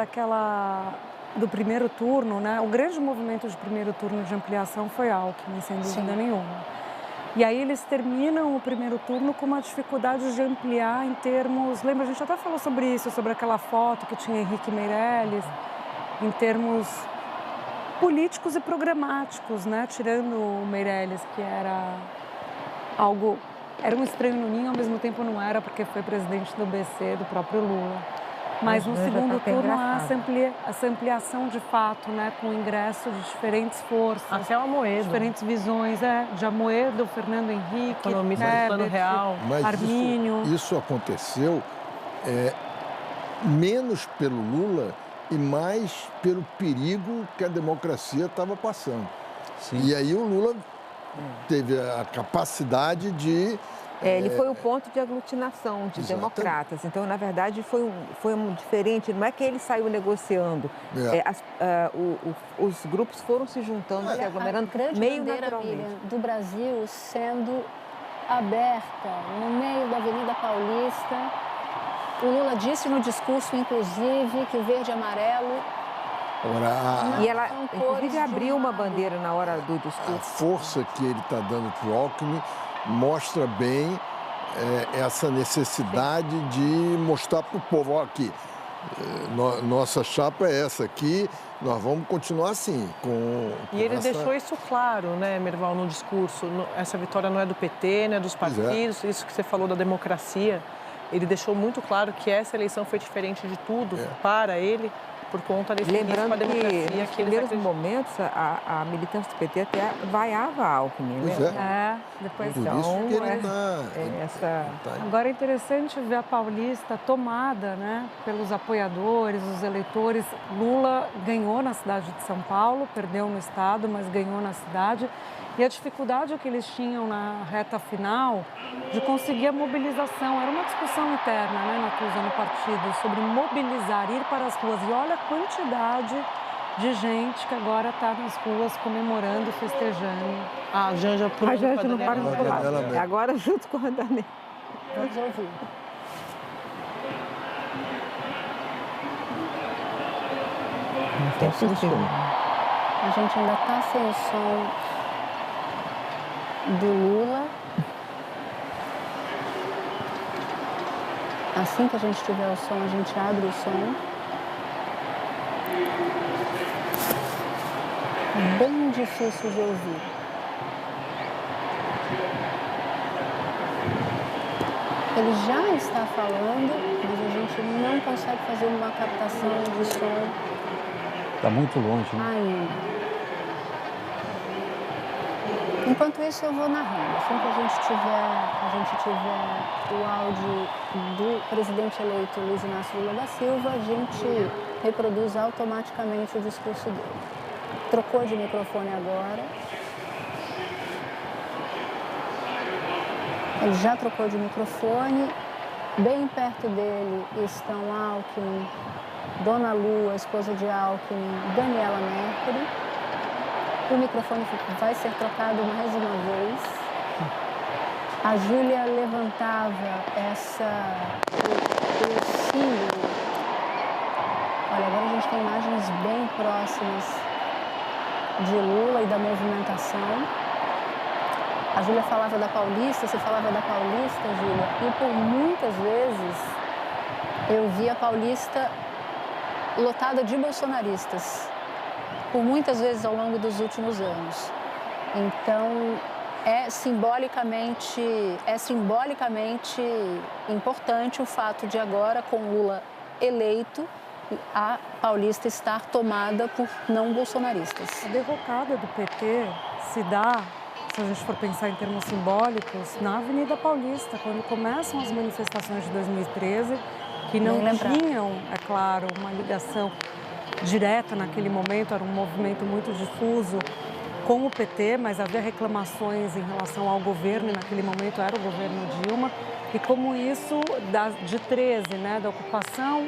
do primeiro turno, né? O grande movimento de primeiro turno de ampliação foi Alckmin, sem dúvida nenhuma. E aí eles terminam o primeiro turno com uma dificuldade de ampliar em termos... Lembra, a gente até falou sobre isso, sobre aquela foto que tinha Henrique Meirelles, em termos políticos e programáticos, né? Tirando o Meirelles, que era algo... Era um estranho no ninho, ao mesmo tempo não era, porque foi presidente do BC, do próprio Lula. Mas no segundo turno há essa ampliação de fato, né, com o ingresso de diferentes forças. Até o Amoedo. Diferentes visões, de Amoedo, Fernando Henrique, economista do Plano Real, Armínio. Isso aconteceu menos pelo Lula e mais pelo perigo que a democracia estava passando. Sim. E aí o Lula teve a capacidade de Ele foi o ponto de aglutinação de democratas. Então, na verdade, foi diferente. Não é que ele saiu negociando. Os grupos foram se juntando, se aglomerando meio naturalmente. Do Brasil sendo aberta no meio da Avenida Paulista. O Lula disse no discurso, inclusive, que o verde e amarelo... Agora, e ela, inclusive, abriu uma bandeira na hora do discurso. A força que ele está dando para o Alckmin mostra bem essa necessidade de mostrar para o povo, ó, aqui, nossa chapa é essa aqui, nós vamos continuar assim. E ele deixou isso claro, né, Merval, no discurso. Essa vitória não é do PT, não é dos partidos, isso que você falou da democracia. Ele deixou muito claro que essa eleição foi diferente de tudo para ele, por conta desse lembrando com a democracia que nos primeiros momentos a militância do PT até vaiava a Alckmin, né? Depois então, Agora é interessante ver a Paulista tomada, né, pelos apoiadores, os eleitores. Lula ganhou na cidade de São Paulo, perdeu no estado, mas ganhou na cidade. E a dificuldade que eles tinham na reta final de conseguir a mobilização. Era uma discussão interna, né, Natuza, no partido, sobre mobilizar, ir para as ruas. E olha a quantidade de gente que agora está nas ruas comemorando, festejando. A Janja não para de falar. Agora junto com a Daniela. Vamos ouvir. A gente ainda está sem o som do Lula. Assim que a gente tiver o som, a gente abre o som. Bem difícil de ouvir. Ele já está falando, mas a gente não consegue fazer uma captação de som. Está muito longe, né? Ainda. Enquanto isso, eu vou narrando. Assim que a gente tiver o áudio do presidente eleito Luiz Inácio Lula da Silva, a gente reproduz automaticamente o discurso dele. Trocou de microfone agora. Ele já trocou de microfone. Bem perto dele estão Alckmin, Dona Lu, a esposa de Alckmin, Daniela Mercury. O microfone vai ser trocado mais uma vez. A Júlia levantava o símbolo. Olha, agora a gente tem imagens bem próximas de Lula e da movimentação. A Júlia falava da Paulista, você falava da Paulista, Júlia, e por muitas vezes eu vi a Paulista lotada de bolsonaristas. Por muitas vezes ao longo dos últimos anos. Então, é simbolicamente importante o fato de agora, com Lula eleito, a Paulista estar tomada por não bolsonaristas. A derrocada do PT se dá, se a gente for pensar em termos simbólicos, na Avenida Paulista, quando começam as manifestações de 2013, que não tinham, é claro, uma ligação direta naquele momento, era um movimento muito difuso com o PT, mas havia reclamações em relação ao governo, e naquele momento era o governo Dilma, e como isso, de 13, né, da ocupação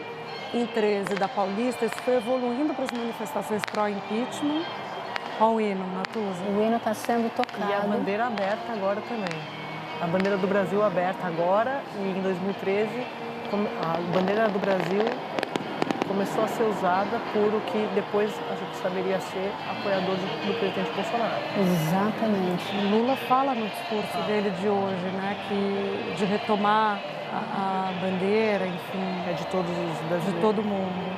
em 13 da Paulista, isso foi evoluindo para as manifestações pró-impeachment. Olha o hino, Natuza. O hino está sendo tocado. E a bandeira aberta agora também. A bandeira do Brasil aberta agora, e em 2013, a bandeira do Brasil começou a ser usada por o que depois a gente saberia ser apoiador do presidente Bolsonaro. Exatamente. O Lula fala no discurso dele de hoje, né, que de retomar a bandeira, enfim, de todos os brasileiros. De todo mundo.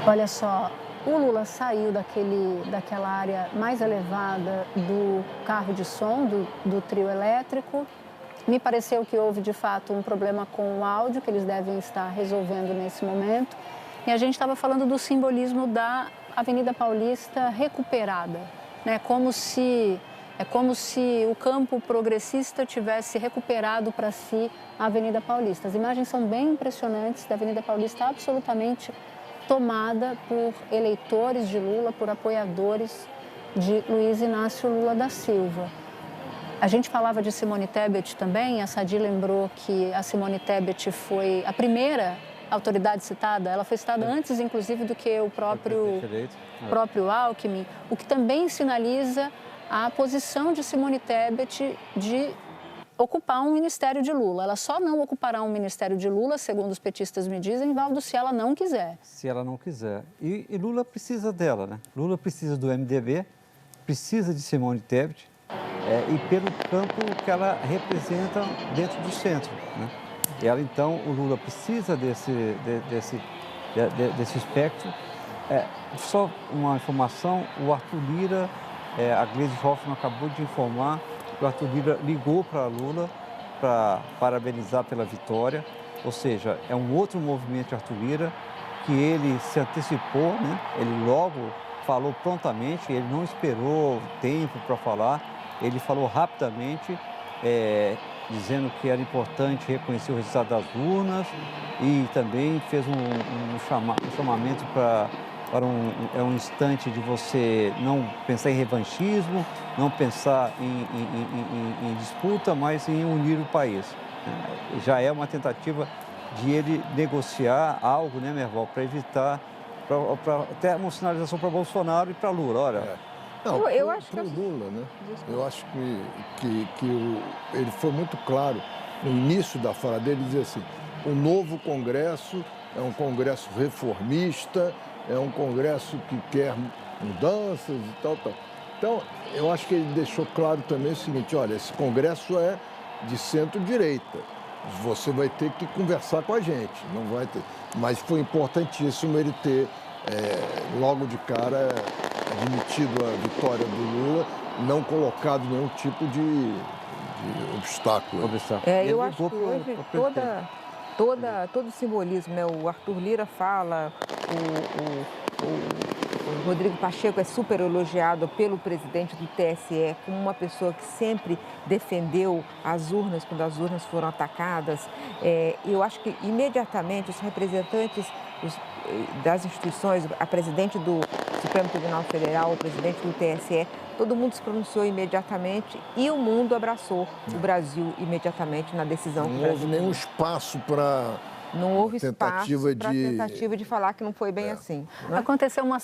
Olha só, o Lula saiu daquela área mais elevada do carro de som, do trio elétrico. Me pareceu que houve, de fato, um problema com o áudio, que eles devem estar resolvendo nesse momento. E a gente estava falando do simbolismo da Avenida Paulista recuperada, né? É como se o campo progressista tivesse recuperado para si a Avenida Paulista. As imagens são bem impressionantes da Avenida Paulista, absolutamente tomada por eleitores de Lula, por apoiadores de Luiz Inácio Lula da Silva. A gente falava de Simone Tebet também, a Sadi lembrou que a Simone Tebet foi a primeira autoridade citada, ela foi citada antes, inclusive, do que o próprio Alckmin, o que também sinaliza a posição de Simone Tebet de ocupar um ministério de Lula. Ela só não ocupará um ministério de Lula, segundo os petistas me dizem, Valdo, se ela não quiser. Se ela não quiser. E Lula precisa dela, né? Lula precisa do MDB, precisa de Simone Tebet, e pelo campo que ela representa dentro do centro, né? Ela, então, o Lula precisa desse espectro. Só uma informação, o Arthur Lira, a Gleisi Hoffmann acabou de informar que o Arthur Lira ligou para Lula para parabenizar pela vitória, ou seja, é um outro movimento de Arthur Lira que ele se antecipou, né? Ele logo falou prontamente, ele não esperou tempo para falar, ele falou rapidamente, dizendo que era importante reconhecer o resultado das urnas e também fez um chamamento para um instante de você não pensar em revanchismo, não pensar em disputa, mas em unir o país. Já é uma tentativa de ele negociar algo, né, Merval, para evitar, para até uma sinalização para Bolsonaro e para Lula. Olha. Não, eu acho que o Lula, né? Eu acho que ele foi muito claro no início da fala dele, dizer assim, o novo Congresso é um Congresso reformista, é um Congresso que quer mudanças e tal. Então, eu acho que ele deixou claro também o seguinte, olha, esse Congresso é de centro-direita, você vai ter que conversar com a gente, não vai ter. Mas foi importantíssimo ele ter, logo de cara, admitido a vitória do Lula, não colocado nenhum tipo de obstáculo. Eu acho que hoje todo o simbolismo, né? O Arthur Lira fala, o Rodrigo Pacheco é super elogiado pelo presidente do TSE como uma pessoa que sempre defendeu as urnas quando as urnas foram atacadas. Eu acho que imediatamente os representantes das instituições, a presidente do Supremo Tribunal Federal, o presidente do TSE, todo mundo se pronunciou imediatamente e o mundo abraçou o Brasil imediatamente na decisão. Não houve nenhum espaço para... Não houve espaço para tentativa de falar que não foi bem assim. Não é? Aconteceu uma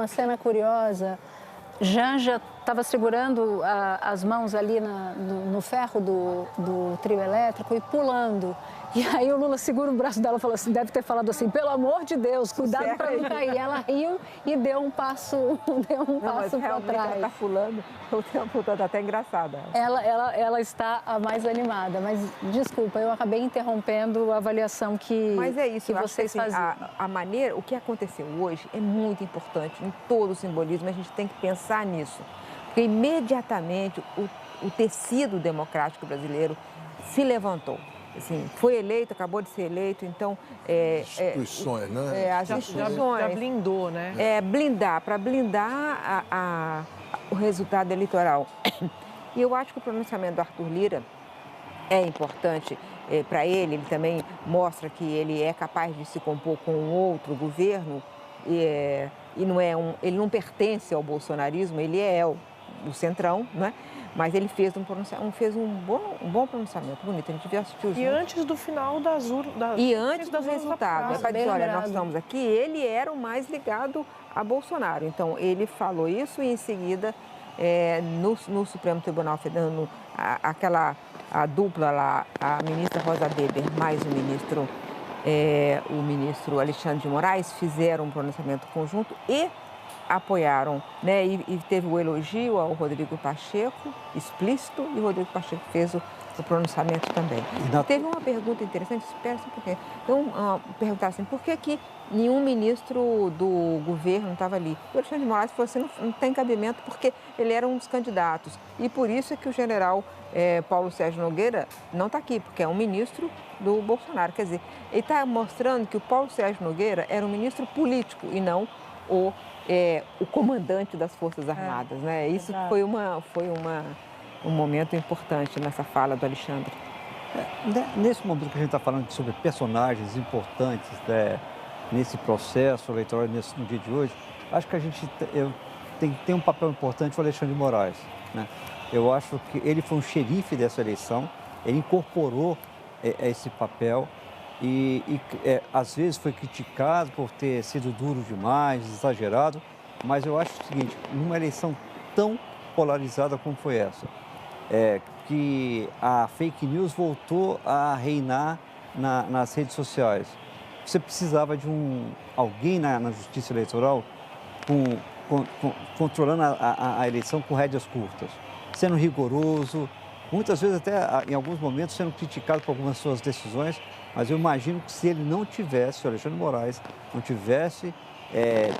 cena curiosa. Janja estava segurando as mãos ali no ferro do trio elétrico e pulando. E aí o Lula segura o braço dela e falou assim, deve ter falado assim, pelo amor de Deus, cuidado para não cair. Ela riu e deu um passo para trás. Ela está pulando o tempo todo, até engraçada. Ela está a mais animada, mas desculpa, eu acabei interrompendo a avaliação que Mas é isso, que vocês faziam. A maneira, o que aconteceu hoje é muito importante em todo o simbolismo, a gente tem que pensar nisso. Porque imediatamente o tecido democrático brasileiro se levantou. Assim, foi eleito, acabou de ser eleito, então... instituições, né? As instituições. Já blindou, né? Para blindar o resultado eleitoral. E eu acho que o pronunciamento do Arthur Lira é importante para ele também mostra que ele é capaz de se compor com um outro governo e ele não pertence ao bolsonarismo, ele é o centrão, né? Mas ele fez um bom pronunciamento, bonito. A gente devia assistir E antes do final das urnas. E antes do resultado. É para dizer, olha, nós estamos aqui. Ele era o mais ligado a Bolsonaro. Então, ele falou isso e, em seguida, no Supremo Tribunal Federal, a dupla lá, a ministra Rosa Weber mais o ministro Alexandre de Moraes, fizeram um pronunciamento conjunto e apoiaram, né? E teve o elogio ao Rodrigo Pacheco, explícito, e o Rodrigo Pacheco fez o pronunciamento também. Teve uma pergunta interessante, espera só um pouquinho. Então, perguntaram assim, por que nenhum ministro do governo estava ali? O Alexandre de Moraes falou assim, não tem cabimento, porque ele era um dos candidatos. E por isso é que o general Paulo Sérgio Nogueira não está aqui, porque é um ministro do Bolsonaro. Quer dizer, ele está mostrando que o Paulo Sérgio Nogueira era um ministro político e não o comandante das Forças Armadas, né? Isso foi um momento importante nessa fala do Alexandre. Nesse momento que a gente está falando sobre personagens importantes, né, nesse processo eleitoral, no dia de hoje, acho que a gente tem um papel importante o Alexandre de Moraes, né? Eu acho que ele foi um xerife dessa eleição, ele incorporou esse papel e às vezes foi criticado por ter sido duro demais, exagerado, mas eu acho o seguinte, numa eleição tão polarizada como foi essa, que a fake news voltou a reinar nas redes sociais. Você precisava de alguém na justiça eleitoral controlando a eleição com rédeas curtas, sendo rigoroso, muitas vezes até em alguns momentos sendo criticado por algumas suas decisões, mas eu imagino que se ele não tivesse, o Alexandre de Moraes, não tivesse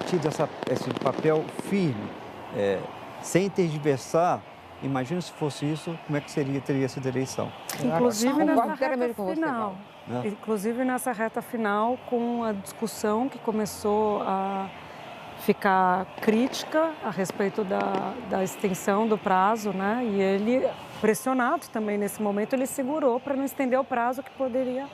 tido esse papel firme, sem tergiversar, imagina se fosse isso, como é que teria sido a eleição. Inclusive nessa reta final, com a discussão que começou a ficar crítica a respeito da extensão do prazo, né? E ele, pressionado também nesse momento, ele segurou para não estender o prazo que poderia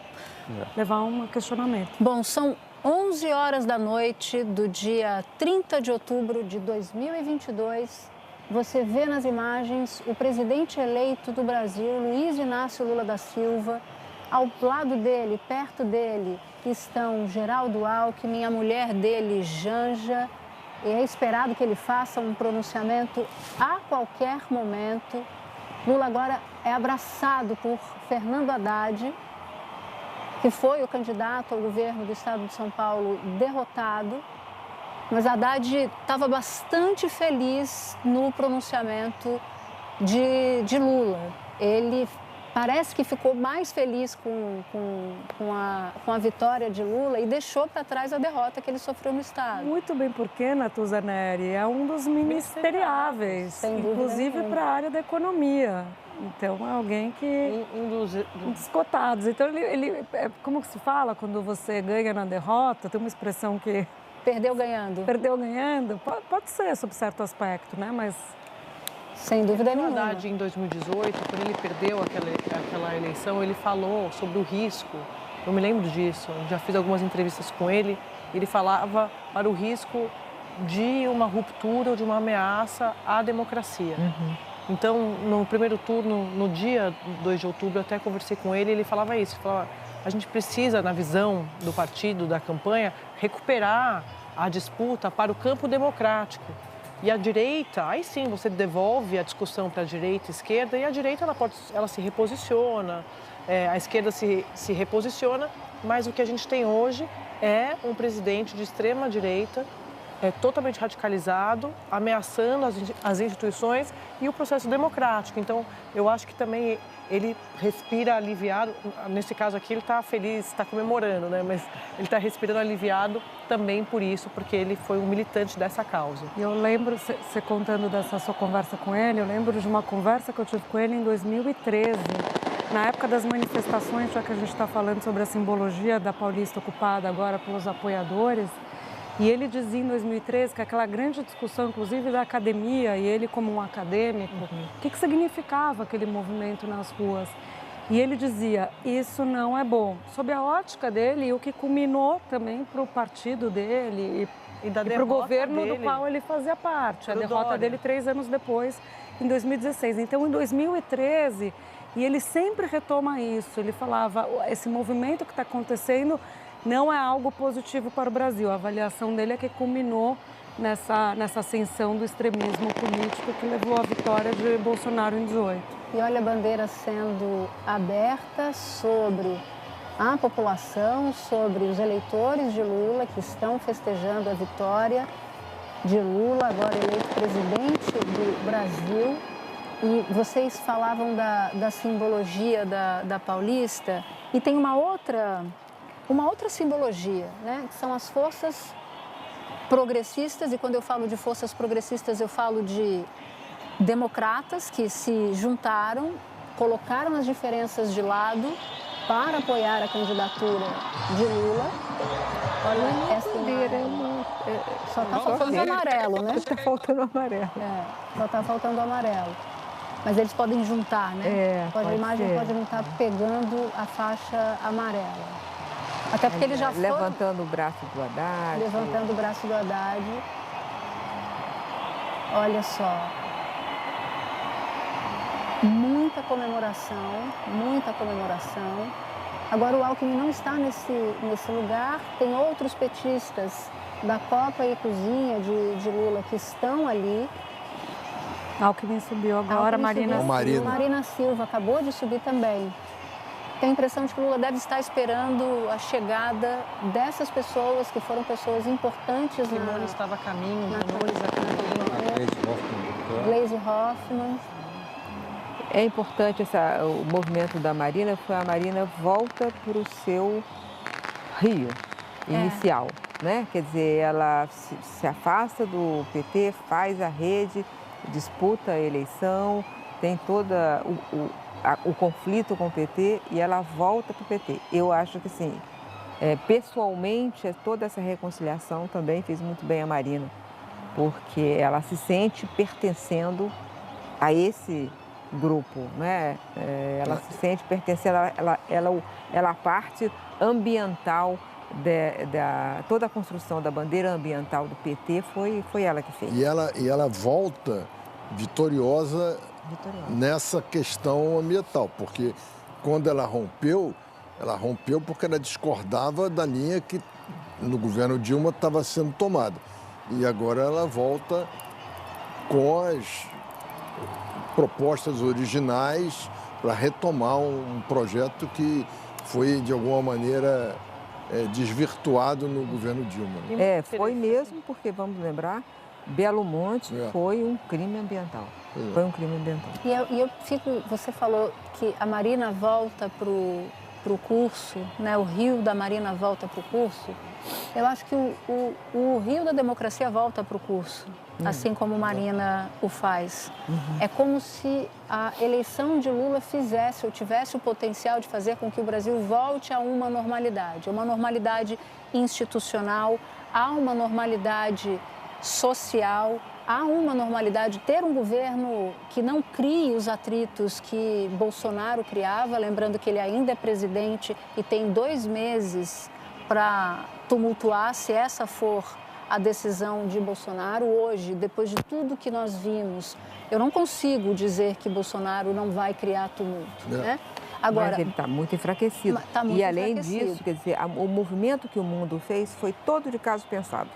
levar a um questionamento. Bom, são 11 horas da noite do dia 30 de outubro de 2022. Você vê nas imagens o presidente eleito do Brasil, Luiz Inácio Lula da Silva. Ao lado dele, perto dele, estão Geraldo Alckmin, a mulher dele, Janja. E é esperado que ele faça um pronunciamento a qualquer momento. Lula agora é abraçado por Fernando Haddad, que foi o candidato ao governo do estado de São Paulo derrotado. Mas Haddad estava bastante feliz no pronunciamento de Lula. Ele parece que ficou mais feliz com a vitória de Lula e deixou para trás a derrota que ele sofreu no estado. Muito bem, porque Natuzaneri é um dos ministeriáveis, inclusive para a área da economia. Então, é alguém que... Descotados. Então, ele como que se fala quando você ganha na derrota? Tem uma expressão que... Perdeu ganhando. Perdeu ganhando? Pode ser, sob certo aspecto, né? Mas... Sem dúvida nenhuma. Na verdade, em 2018, quando ele perdeu aquela eleição, ele falou sobre o risco. Eu me lembro disso, eu já fiz algumas entrevistas com ele. Ele falava para o risco de uma ruptura ou de uma ameaça à democracia. Então, no primeiro turno, no dia 2 de outubro, eu até conversei com ele, ele falava isso. Ele falava, a gente precisa, na visão do partido, da campanha, recuperar a disputa para o campo democrático. E a direita, aí sim, você devolve a discussão para a direita e a esquerda, e a direita ela se reposiciona, a esquerda se reposiciona, mas o que a gente tem hoje é um presidente de extrema direita, totalmente radicalizado, ameaçando as instituições e o processo democrático. Então, eu acho que também ele respira aliviado, nesse caso aqui ele está feliz, está comemorando, né? Mas ele está respirando aliviado também por isso, porque ele foi um militante dessa causa. E eu lembro, você contando dessa sua conversa com ele, eu lembro de uma conversa que eu tive com ele em 2013, na época das manifestações, já que a gente está falando sobre a simbologia da Paulista ocupada agora pelos apoiadores. E ele dizia em 2013 que aquela grande discussão, inclusive da academia, e ele como um acadêmico, o que significava aquele movimento nas ruas. E ele dizia, isso não é bom. Sob a ótica dele, e o que culminou também para o partido dele e para o governo dele, do qual ele fazia parte. A derrota dele 3 anos depois, em 2016. Então, em 2013, e ele sempre retoma isso, ele falava, esse movimento que está acontecendo não é algo positivo para o Brasil. A avaliação dele é que culminou nessa ascensão do extremismo político que levou à vitória de Bolsonaro em 2018. E olha a bandeira sendo aberta sobre a população, sobre os eleitores de Lula que estão festejando a vitória de Lula, agora eleito presidente do Brasil. E vocês falavam da simbologia da Paulista e tem uma outra simbologia, né? Que são as forças progressistas, e quando eu falo de forças progressistas, eu falo de democratas que se juntaram, colocaram as diferenças de lado para apoiar a candidatura de Lula. Olha, essa bandeira só está faltando o amarelo, né? Está faltando o amarelo. Só está faltando o amarelo. Mas eles podem juntar, né? A imagem pode não estar pegando a faixa amarela. Até porque ele já foi... Levantando o braço do Haddad. Levantando o braço do Haddad. Olha só. muita comemoração, muita comemoração. Agora o Alckmin não está nesse lugar, tem outros petistas da Copa e Cozinha de Lula que estão ali. Alckmin subiu agora, Marina Silva acabou de subir também. Tenho a impressão de que Lula deve estar esperando a chegada dessas pessoas, que foram pessoas importantes. Simone estava a caminho, Gleisi Hoffmann. É importante o movimento da Marina, foi a Marina volta para o seu Rio inicial, né? Quer dizer, ela se afasta do PT, faz a rede, disputa a eleição, tem toda o conflito com o PT e ela volta para o PT. Eu acho que sim, pessoalmente, toda essa reconciliação também fez muito bem a Marina, porque ela se sente pertencendo a esse grupo, né? Ela se sente pertencendo, ela a parte ambiental toda a construção da bandeira ambiental do PT foi ela que fez. E ela volta vitoriosa nessa questão ambiental, porque quando ela rompeu porque ela discordava da linha que no governo Dilma estava sendo tomada. E agora ela volta com as propostas originais para retomar um projeto que foi, de alguma maneira, desvirtuado no governo Dilma. Foi mesmo, porque, vamos lembrar, Belo Monte foi um crime ambiental. Foi um crime ambiental. Você falou que a Marina volta para o curso, né? O Rio da Marina volta para o curso. Eu acho que o Rio da Democracia volta para o curso, assim como Marina o faz. É como se a eleição de Lula fizesse ou tivesse o potencial de fazer com que o Brasil volte a uma normalidade institucional, a uma normalidade social, há uma normalidade, ter um governo que não crie os atritos que Bolsonaro criava, lembrando que ele ainda é presidente e tem 2 meses para tumultuar, se essa for a decisão de Bolsonaro. Hoje, depois de tudo que nós vimos, eu não consigo dizer que Bolsonaro não vai criar tumulto, né? Agora, mas ele está muito enfraquecido. E além disso, quer dizer, o movimento que o mundo fez foi todo de caso pensado.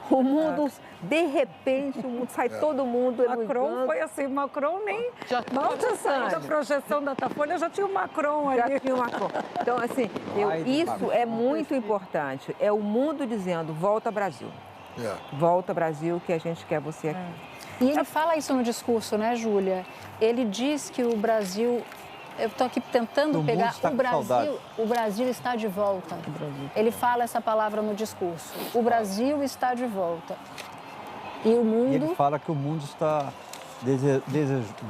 O mundo, de repente, sai todo mundo Macron foi assim, Macron nem... Mal tinha saído da projeção da Datafolha, já tinha o Macron ali. Já tinha o Macron. Então, assim, isso é muito importante. É o mundo dizendo, volta Brasil. Volta Brasil, que a gente quer você aqui. E ele fala isso no discurso, né, Júlia? Ele diz que o Brasil... Eu estou aqui tentando pegar o Brasil está de volta. Ele fala essa palavra no discurso. O Brasil está de volta. E o mundo... E ele fala que o mundo está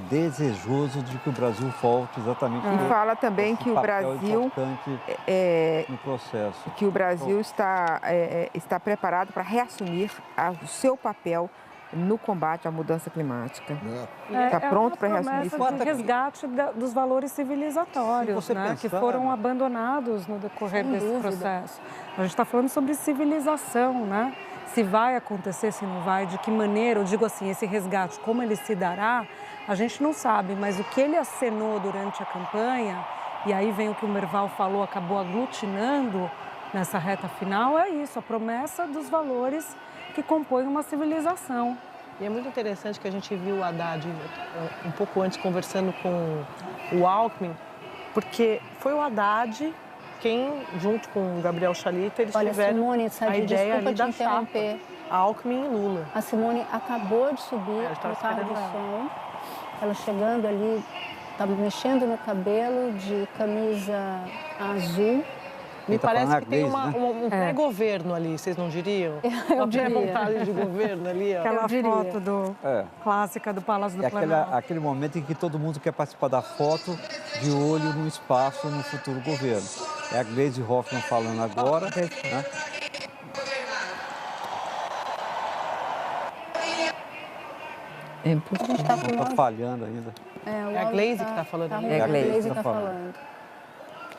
desejoso de que o Brasil volte exatamente. E fala também que o Brasil no processo. Que o Brasil está preparado para reassumir o seu papel no combate à mudança climática. Está pronto para reassumir isso. É uma promessa de resgate dos valores civilizatórios, né, que foram abandonados no decorrer desse processo. A gente está falando sobre civilização, né? Se vai acontecer, se não vai, de que maneira, eu digo assim, esse resgate, como ele se dará, a gente não sabe, mas o que ele acenou durante a campanha, e aí vem o que o Merval falou, acabou aglutinando nessa reta final, é isso, a promessa dos valores que compõem uma civilização. E é muito interessante que a gente viu o Haddad um pouco antes conversando com o Alckmin, porque foi o Haddad quem, junto com o Gabriel Chalita, eles tiveram Simone, a ideia ali da chapa, Alckmin e Lula. A Simone acabou de subir no carro do som, ela chegando ali, estava mexendo no cabelo de camisa azul. Me parece que tem um pré-governo ali, vocês não diriam? Uma pré-montagem de governo ali, ó. Aquela foto clássica do Palácio do Planalto. Aquele momento em que todo mundo quer participar da foto de olho no espaço no futuro governo. É a Gleisi Hoffmann falando agora, né? É importante. Não está falhando ainda. É a Gleisi que está falando. É a Gleisi que está falando.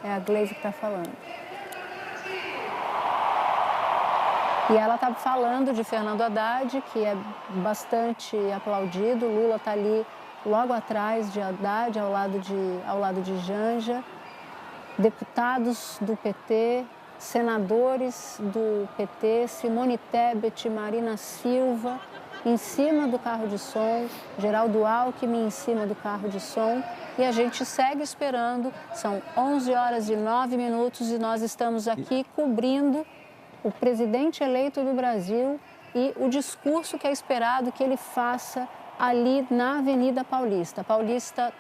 É a Gleisi que está falando. E ela está falando de Fernando Haddad, que é bastante aplaudido. Lula está ali logo atrás de Haddad, ao lado de Janja, deputados do PT, senadores do PT, Simone Tebet, Marina Silva, em cima do carro de som, Geraldo Alckmin em cima do carro de som, e a gente segue esperando. São 11h09 e nós estamos aqui cobrindo o presidente eleito do Brasil e o discurso que é esperado que ele faça ali na Avenida Paulista. Paulista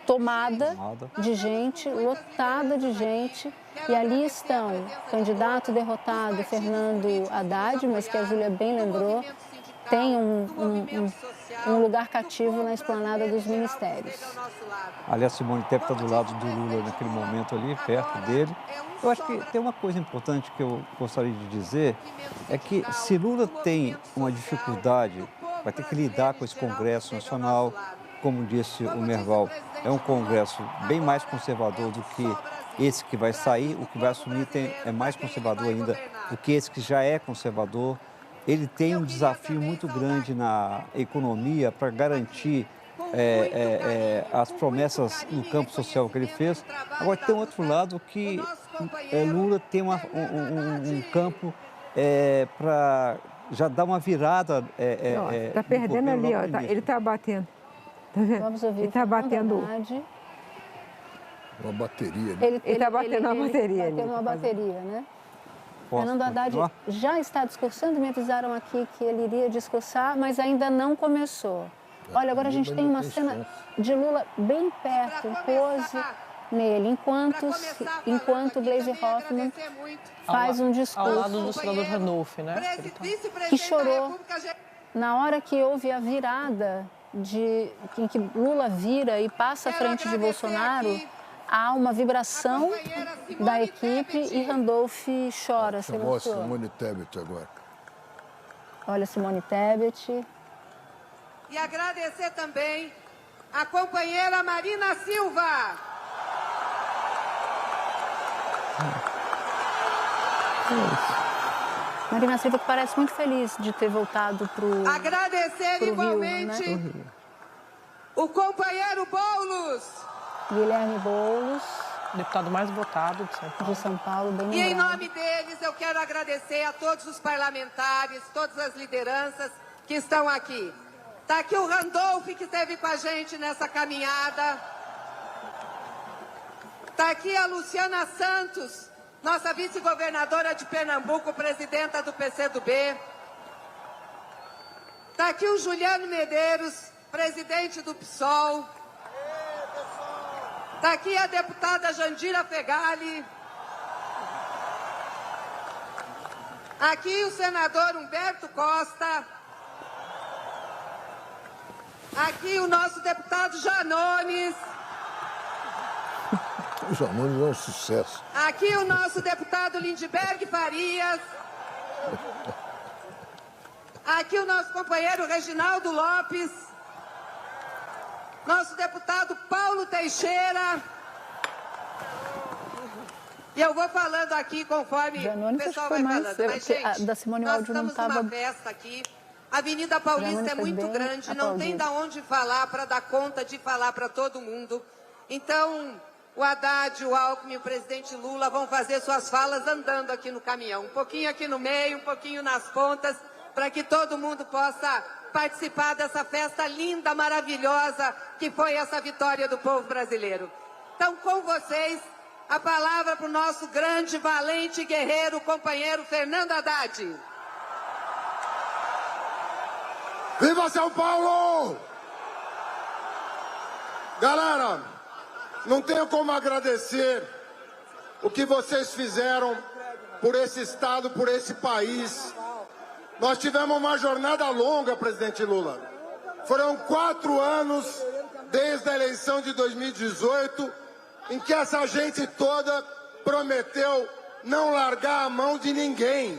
tomada de gente, lotada de gente, e ali estão o candidato derrotado, Fernando Haddad, mas que a Júlia bem lembrou, tem um lugar cativo na esplanada dos ministérios. Ali a Simone Tebet está do lado do Lula naquele momento ali, perto dele. Eu acho que tem uma coisa importante que eu gostaria de dizer, é que se Lula tem uma dificuldade, vai ter que lidar com esse Congresso Nacional, como disse o Merval, é um Congresso bem mais conservador do que esse que vai sair, o que vai assumir é mais conservador ainda do que esse que já é conservador. Ele tem um desafio muito grande na economia para garantir as promessas no campo social que ele fez. Agora, tem um outro lado que Lula tem um campo para já dar uma virada. Está perdendo ali, ó, ele está batendo. Tá vendo? Vamos ouvir. Ele está batendo uma bateria. Ele está batendo uma bateria. Batendo uma bateria, né? Fernando Haddad já está discursando, me avisaram aqui que ele iria discursar, mas ainda não começou. Olha, agora a gente tem uma cena de Lula bem perto, um close nele, enquanto Gleisi Hoffmann faz um discurso. Ao lado do senador Ranulf, né? Que chorou na hora que houve a virada em que Lula vira e passa à frente de Bolsonaro. Há uma vibração da equipe e Randolph chora. Chamou a Simone Tebet agora. Olha, Simone Tebet. E agradecer também a companheira Marina Silva. Marina Silva, que parece muito feliz de ter voltado para o Agradecer igualmente Rio, né? O companheiro Boulos. Guilherme Boulos, deputado mais votado de São Paulo, bem lembrado. E em nome deles eu quero agradecer a todos os parlamentares, todas as lideranças que estão aqui. Está aqui o Randolph, que esteve com a gente nessa caminhada. Está aqui a Luciana Santos, nossa vice-governadora de Pernambuco, presidenta do PCdoB. Está aqui o Juliano Medeiros, presidente do PSOL. Está aqui a deputada Jandira Fegali. Aqui o senador Humberto Costa. Aqui o nosso deputado Janones. O Janones é um sucesso. Aqui o nosso deputado Lindbergh Farias. Aqui o nosso companheiro Reginaldo Lopes. Nosso deputado Paulo Teixeira. E eu vou falando aqui conforme o pessoal vai falando. Mas, gente, da Simone nós Áudio não estamos numa festa aqui. A Avenida Paulista é muito grande, não tem da onde falar para dar conta de falar para todo mundo. Então, o Haddad, o Alckmin, o presidente Lula vão fazer suas falas andando aqui no caminhão. Um pouquinho aqui no meio, um pouquinho nas pontas, para que todo mundo possa participar dessa festa linda, maravilhosa, que foi essa vitória do povo brasileiro. Então, com vocês, a palavra para o nosso grande, valente, guerreiro, companheiro Fernando Haddad. Viva São Paulo! Galera, não tenho como agradecer o que vocês fizeram por esse estado, por esse país. Nós tivemos uma jornada longa, presidente Lula. Foram 4 anos desde a eleição de 2018, em que essa gente toda prometeu não largar a mão de ninguém.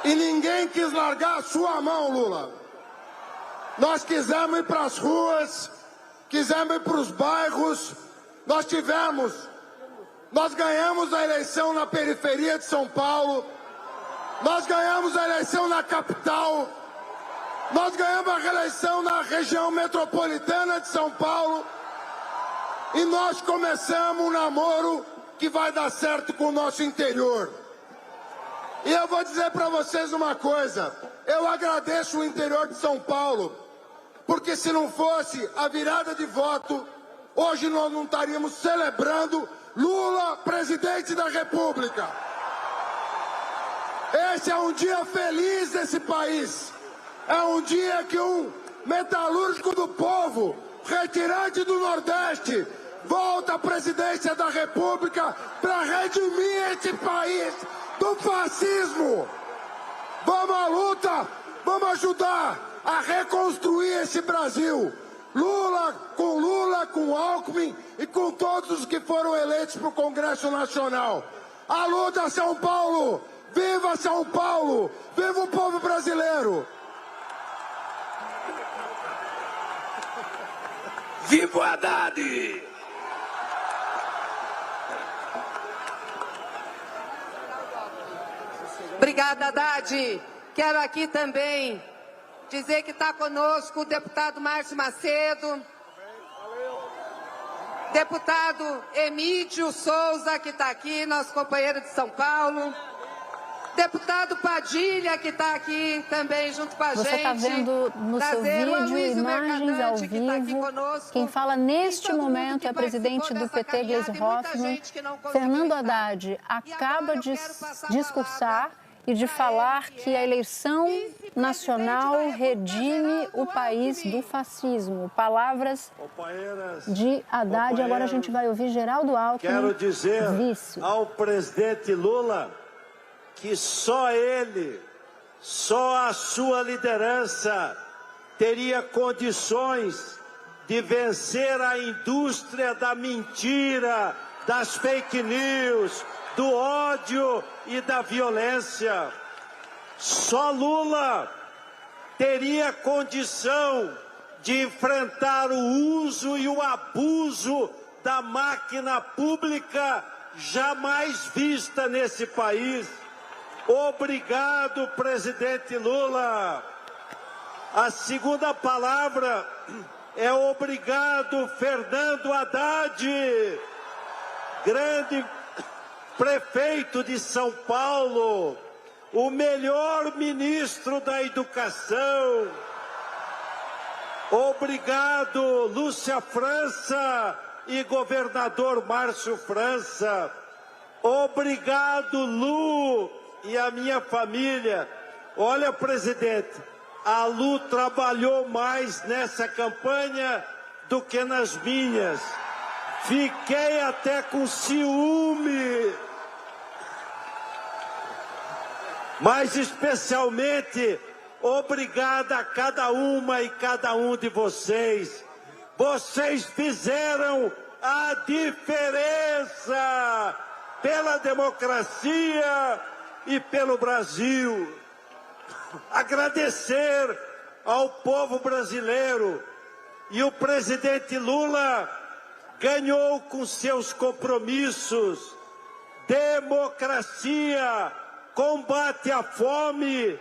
E ninguém quis largar a sua mão, Lula. Nós quisemos ir para as ruas, quisemos ir para os bairros, nós ganhamos a eleição na periferia de São Paulo, nós ganhamos a eleição na capital, Nós ganhamos a reeleição na região metropolitana de São Paulo e nós começamos um namoro que vai dar certo com o nosso interior. E eu vou dizer para vocês uma coisa, eu agradeço o interior de São Paulo, porque se não fosse a virada de voto, hoje nós não estaríamos celebrando Lula, presidente da República. Esse é um dia feliz desse país. É um dia que um metalúrgico do povo, retirante do Nordeste, volta à presidência da República para redimir esse país do fascismo. Vamos à luta, vamos ajudar a reconstruir esse Brasil. Lula, com Alckmin e com todos os que foram eleitos para o Congresso Nacional. A luta, São Paulo! Viva São Paulo! Viva o povo brasileiro! Viva o Haddad! Obrigada, Haddad. Quero aqui também dizer que está conosco o deputado Márcio Macedo, deputado Emídio Souza, que está aqui, nosso companheiro de São Paulo, deputado Padilha, que está aqui também junto com a gente. Você está vendo no seu vídeo imagens ao vivo. Quem fala neste momento é a presidente do PT, Gleisi Hoffmann. Fernando Haddad acaba de discursar e de falar que a eleição nacional redime o país do fascismo. Palavras de Haddad. Agora a gente vai ouvir Geraldo Alckmin. Quero dizer ao presidente Lula que só ele, só a sua liderança teria condições de vencer a indústria da mentira, das fake news, do ódio e da violência. Só Lula teria condição de enfrentar o uso e o abuso da máquina pública jamais vista nesse país. Obrigado, presidente Lula. A segunda palavra é obrigado, Fernando Haddad, grande prefeito de São Paulo, o melhor ministro da Educação. Obrigado, Lúcia França e governador Márcio França. Obrigado, Lu e a minha família. Olha, presidente, a Lu trabalhou mais nessa campanha do que nas minhas. Fiquei até com ciúme. Mas especialmente, obrigado a cada uma e cada um de vocês. Vocês fizeram a diferença pela democracia e pelo Brasil. Agradecer ao povo brasileiro. E o presidente Lula ganhou com seus compromissos: democracia, combate à fome,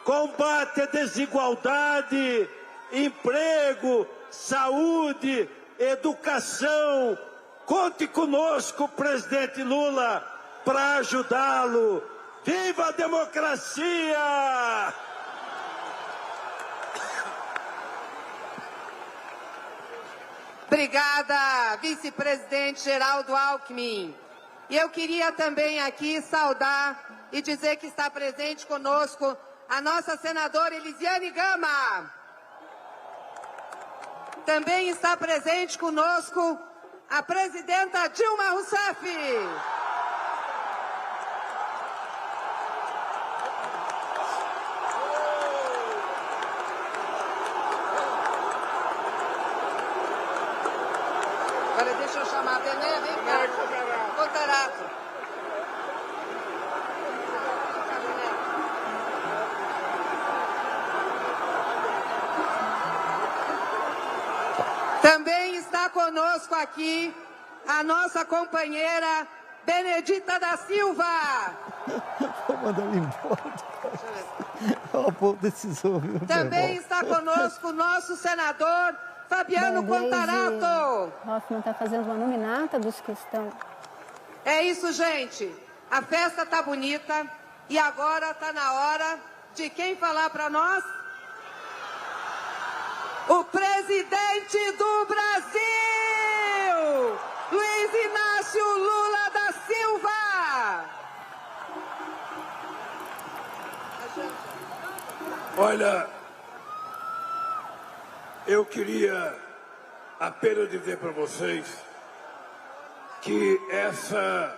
combate à desigualdade, emprego, saúde, educação. Conte conosco, presidente Lula, para ajudá-lo. Viva a democracia! Obrigada, vice-presidente Geraldo Alckmin. E eu queria também aqui saudar e dizer que está presente conosco a nossa senadora Elisiane Gama. Também está presente conosco a presidenta Dilma Rousseff. Agora deixa eu chamar a Bené, vem cá. Contarato. Também está conosco aqui a nossa companheira Benedita da Silva. Vou mandar ele embora. É uma boa decisão, viu? Também está conosco o nosso senador Fabiano Contarato. Hoffmann está fazendo uma nominata dos que estão... É isso, gente. A festa tá bonita e agora tá na hora de quem falar para nós? O presidente do Brasil, Luiz Inácio Lula da Silva. Olha, eu queria apenas dizer para vocês que essa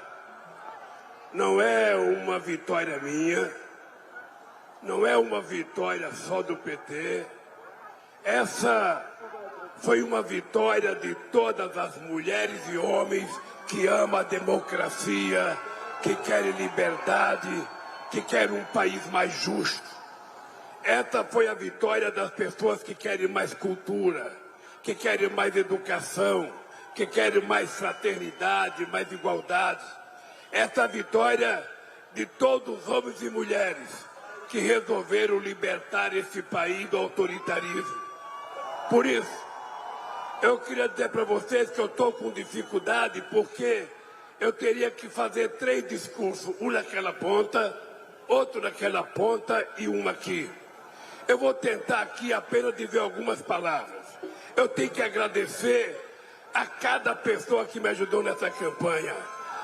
não é uma vitória minha, não é uma vitória só do PT, essa foi uma vitória de todas as mulheres e homens que amam a democracia, que querem liberdade, que querem um país mais justo. Essa foi a vitória das pessoas que querem mais cultura, que querem mais educação, que querem mais fraternidade, mais igualdade. Essa vitória de todos os homens e mulheres que resolveram libertar esse país do autoritarismo. Por isso, eu queria dizer para vocês que eu estou com dificuldade porque eu teria que fazer 3 discursos, um naquela ponta, outro naquela ponta e um aqui. Eu vou tentar aqui apenas dizer algumas palavras. Eu tenho que agradecer a cada pessoa que me ajudou nessa campanha.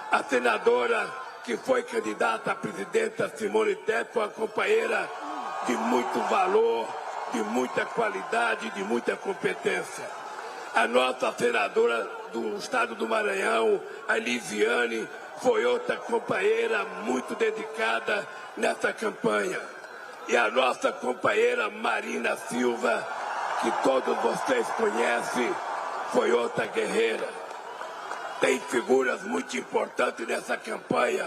A senadora que foi candidata a presidenta, Simone Tebet, foi uma companheira de muito valor, de muita qualidade, de muita competência. A nossa senadora do estado do Maranhão, a Elisiane, foi outra companheira muito dedicada nessa campanha. E a nossa companheira Marina Silva, que todos vocês conhecem, foi outra guerreira. Tem figuras muito importantes nessa campanha.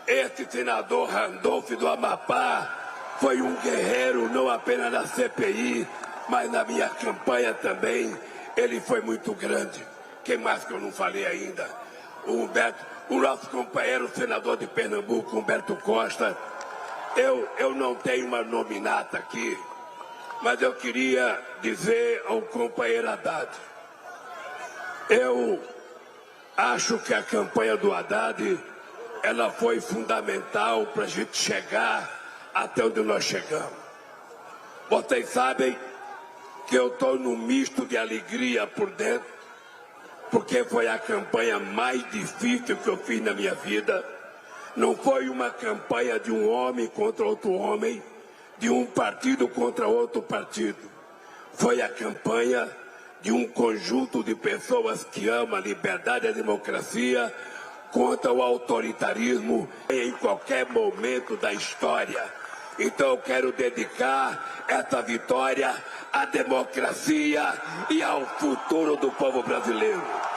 Esse senador Randolph do Amapá foi um guerreiro, não apenas na CPI, mas na minha campanha também. Ele foi muito grande. Quem mais que eu não falei ainda? O Humberto, o nosso companheiro senador de Pernambuco, Humberto Costa. Eu não tenho uma nominata aqui, mas eu queria dizer ao companheiro Haddad. Eu acho que a campanha do Haddad, ela foi fundamental para a gente chegar até onde nós chegamos. Vocês sabem que eu estou num misto de alegria por dentro, porque foi a campanha mais difícil que eu fiz na minha vida. Não foi uma campanha de um homem contra outro homem, de um partido contra outro partido. Foi a campanha de um conjunto de pessoas que amam a liberdade e a democracia contra o autoritarismo em qualquer momento da história. Então eu quero dedicar essa vitória à democracia e ao futuro do povo brasileiro.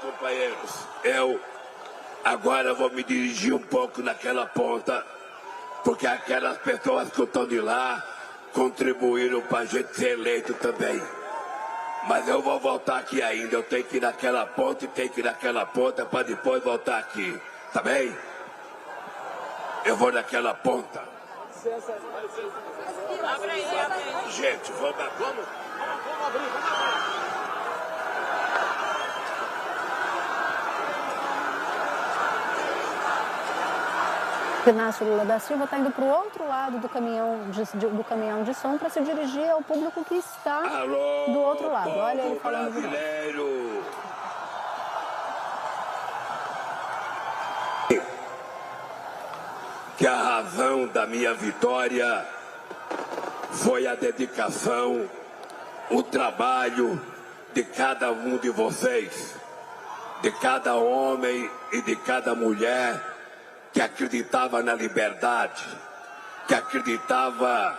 Companheiros, eu agora vou me dirigir um pouco naquela ponta, porque aquelas pessoas que estão de lá contribuíram para a gente ser eleito também. Mas eu vou voltar aqui ainda, eu tenho que ir naquela ponta e tenho que ir naquela ponta para depois voltar aqui, tá bem? Eu vou naquela ponta. Gente, vamos abrir. Inácio Lula da Silva está indo para o outro lado do caminhão de som para se dirigir ao público que está do outro lado. Olha ele falando brasileiro. Que a razão da minha vitória foi a dedicação, o trabalho de cada um de vocês, de cada homem e de cada mulher que acreditava na liberdade, que acreditava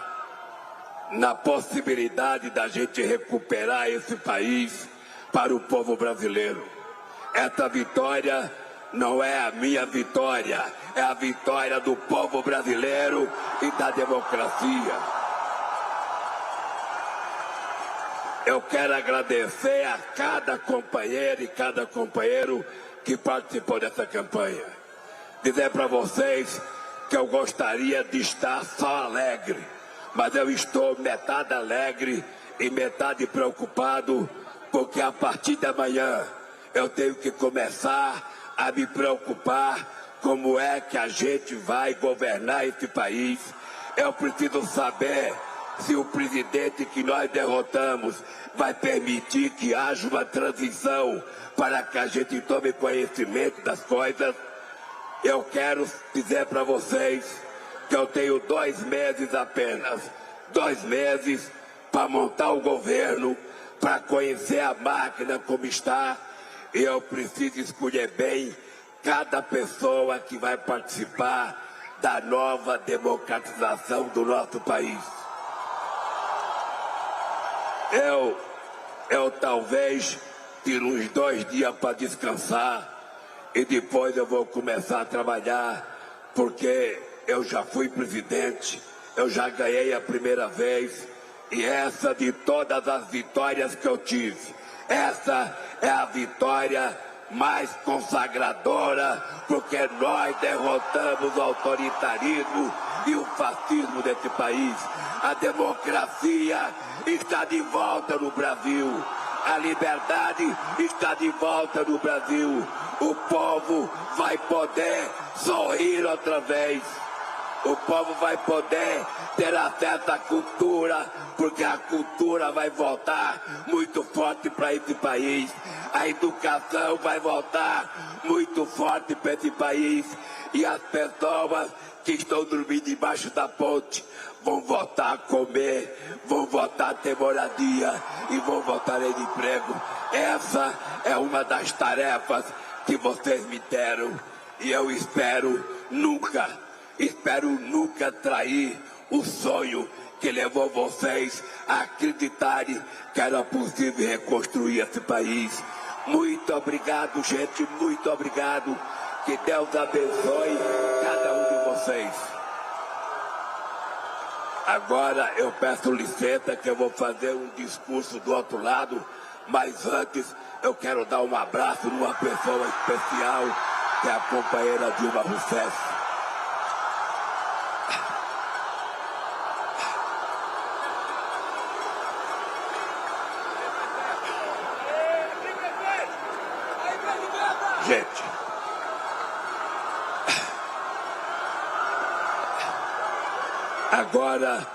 na possibilidade da gente recuperar esse país para o povo brasileiro. Essa vitória não é a minha vitória, é a vitória do povo brasileiro e da democracia. Eu quero agradecer a cada companheira e cada companheiro que participou dessa campanha. dizer para vocês que eu gostaria de estar só alegre, mas eu estou metade alegre e metade preocupado, porque a partir de amanhã eu tenho que começar a me preocupar como é que a gente vai governar esse país. Eu preciso saber se o presidente que nós derrotamos vai permitir que haja uma transição para que a gente tome conhecimento das coisas. Eu quero dizer para vocês que eu tenho 2 meses apenas, 2 meses para montar o governo, para conhecer a máquina como está, e eu preciso escolher bem cada pessoa que vai participar da nova democratização do nosso país. Eu talvez tire uns 2 dias para descansar e depois eu vou começar a trabalhar, porque eu já fui presidente, eu já ganhei a primeira vez, e essa de todas as vitórias que eu tive, essa é a vitória mais consagradora, porque nós derrotamos o autoritarismo e o fascismo desse país. A democracia está de volta no Brasil. A liberdade está de volta no Brasil. O povo vai poder sorrir outra vez. O povo vai poder ter acesso à cultura, porque a cultura vai voltar muito forte para esse país. A educação vai voltar muito forte para esse país. E as pessoas que estão dormindo debaixo da ponte vão voltar a comer, vão voltar a ter moradia e vão voltar a ter emprego. Essa é uma das tarefas que vocês me deram. E eu espero nunca trair o sonho que levou vocês a acreditarem que era possível reconstruir esse país. Muito obrigado, gente, muito obrigado. Que Deus abençoe cada um de vocês. Agora eu peço licença que eu vou fazer um discurso do outro lado, mas antes eu quero dar um abraço numa pessoa especial, que é a companheira Dilma Rousseff. Gente, agora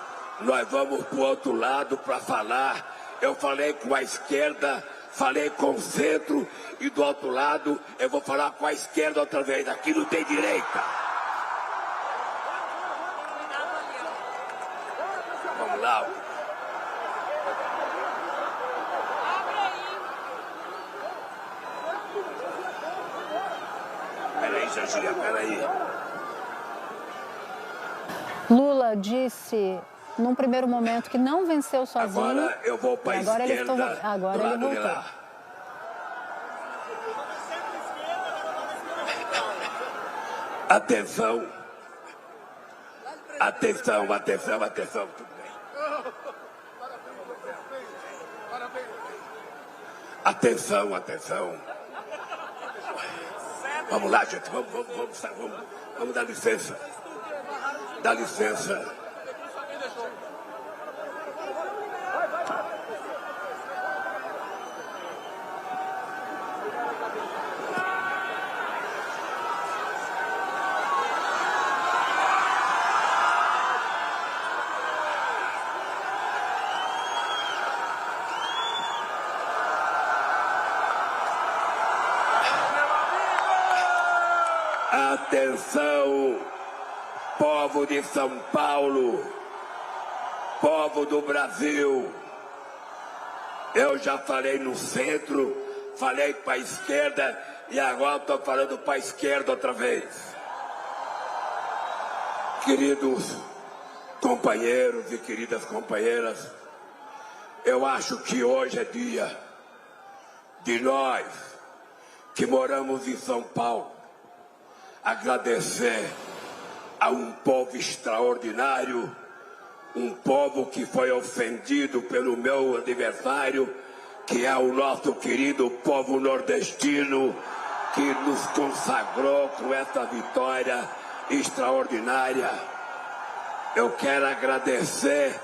nós vamos para o outro lado para falar. Eu falei com a esquerda, falei com o centro, e do outro lado eu vou falar com a esquerda outra vez. Aqui não tem direita. Vamos lá. Peraí. Lula disse, num primeiro momento, que não venceu sozinho. Agora eu vou para a esquerda. Agora ele voltou. Atenção. Tudo bem. Atenção. Vamos lá, gente, vamos dar licença. Dá licença. Atenção, povo de São Paulo, povo do Brasil. Eu já falei no centro, falei para a esquerda e agora estou falando para a esquerda outra vez. Queridos companheiros e queridas companheiras, eu acho que hoje é dia de nós que moramos em São Paulo agradecer a um povo extraordinário, um povo que foi ofendido pelo meu adversário, que é o nosso querido povo nordestino, que nos consagrou com essa vitória extraordinária. Eu quero agradecer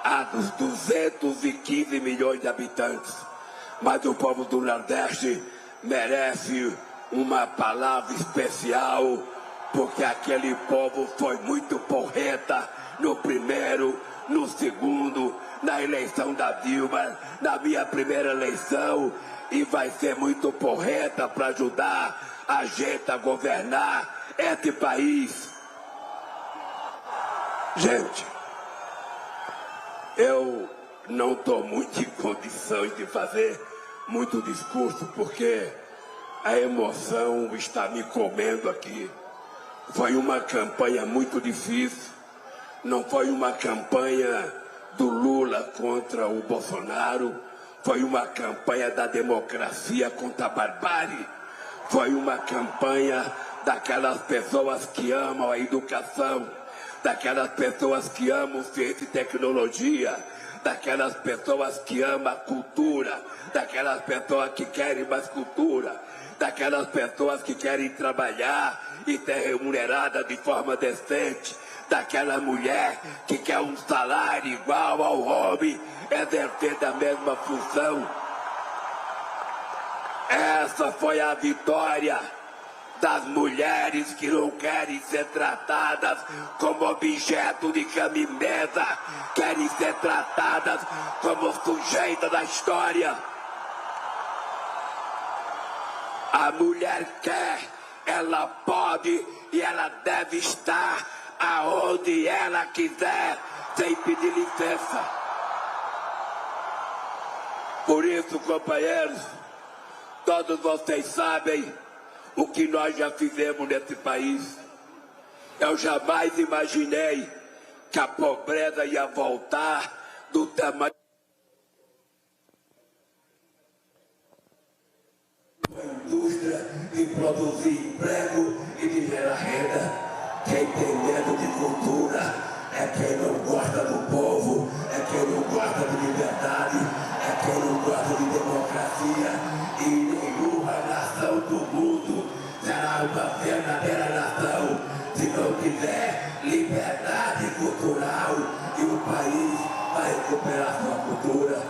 aos 215 milhões de habitantes, mas o povo do Nordeste merece uma palavra especial, porque aquele povo foi muito porreta no primeiro, no segundo, na eleição da Dilma, na minha primeira eleição, e vai ser muito porreta para ajudar a gente a governar esse país. Gente, eu não estou muito em condições de fazer muito discurso, porque a emoção está me comendo aqui. Foi uma campanha muito difícil, não foi uma campanha do Lula contra o Bolsonaro, foi uma campanha da democracia contra a barbárie, foi uma campanha daquelas pessoas que amam a educação, daquelas pessoas que amam ciência e tecnologia, daquelas pessoas que amam a cultura, daquelas pessoas que querem mais cultura, daquelas pessoas que querem trabalhar e ser remunerada de forma decente, daquela mulher que quer um salário igual ao homem, exercer a mesma função. Essa foi a vitória das mulheres que não querem ser tratadas como objeto de cama e mesa, querem ser tratadas como sujeita da história. A mulher quer, ela pode e ela deve estar aonde ela quiser, sem pedir licença. Por isso, companheiros, todos vocês sabem o que nós já fizemos nesse país. Eu jamais imaginei que a pobreza ia voltar do tamanho da indústria e produzir emprego e de gerar renda. Quem tem medo de cultura é quem não gosta do povo, é quem não gosta de liberdade, é quem não gosta de democracia. E nenhuma nação do mundo será uma verdadeira nação se não tiver liberdade cultural, e o país vai recuperar sua cultura.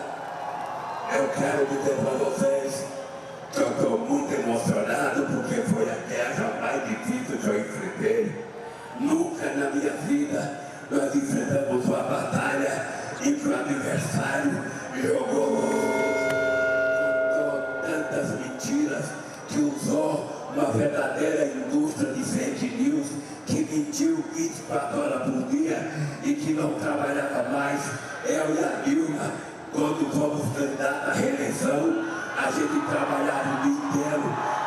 Eu quero dizer para vocês que eu estou muito emocionado, porque foi a guerra mais difícil que eu enfrentei. Nunca na minha vida nós enfrentamos uma batalha em que o adversário jogou tantas mentiras, que usou uma verdadeira indústria de fake news, que mentiu 24 horas por dia e que não trabalhava mais. Eu e a Dilma, quando fomos candidatos à reeleição, a gente trabalhava o dia inteiro,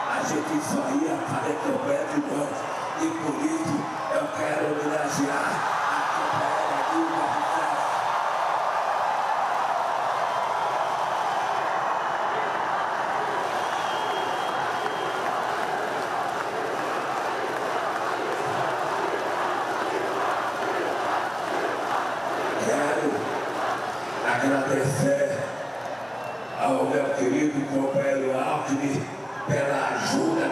a gente só ia fazer campanha de noite. E por isso eu quero homenagear a companheira Dilma Rousseff. Quero agradecer ao meu querido companheiro Alckmin pela ajuda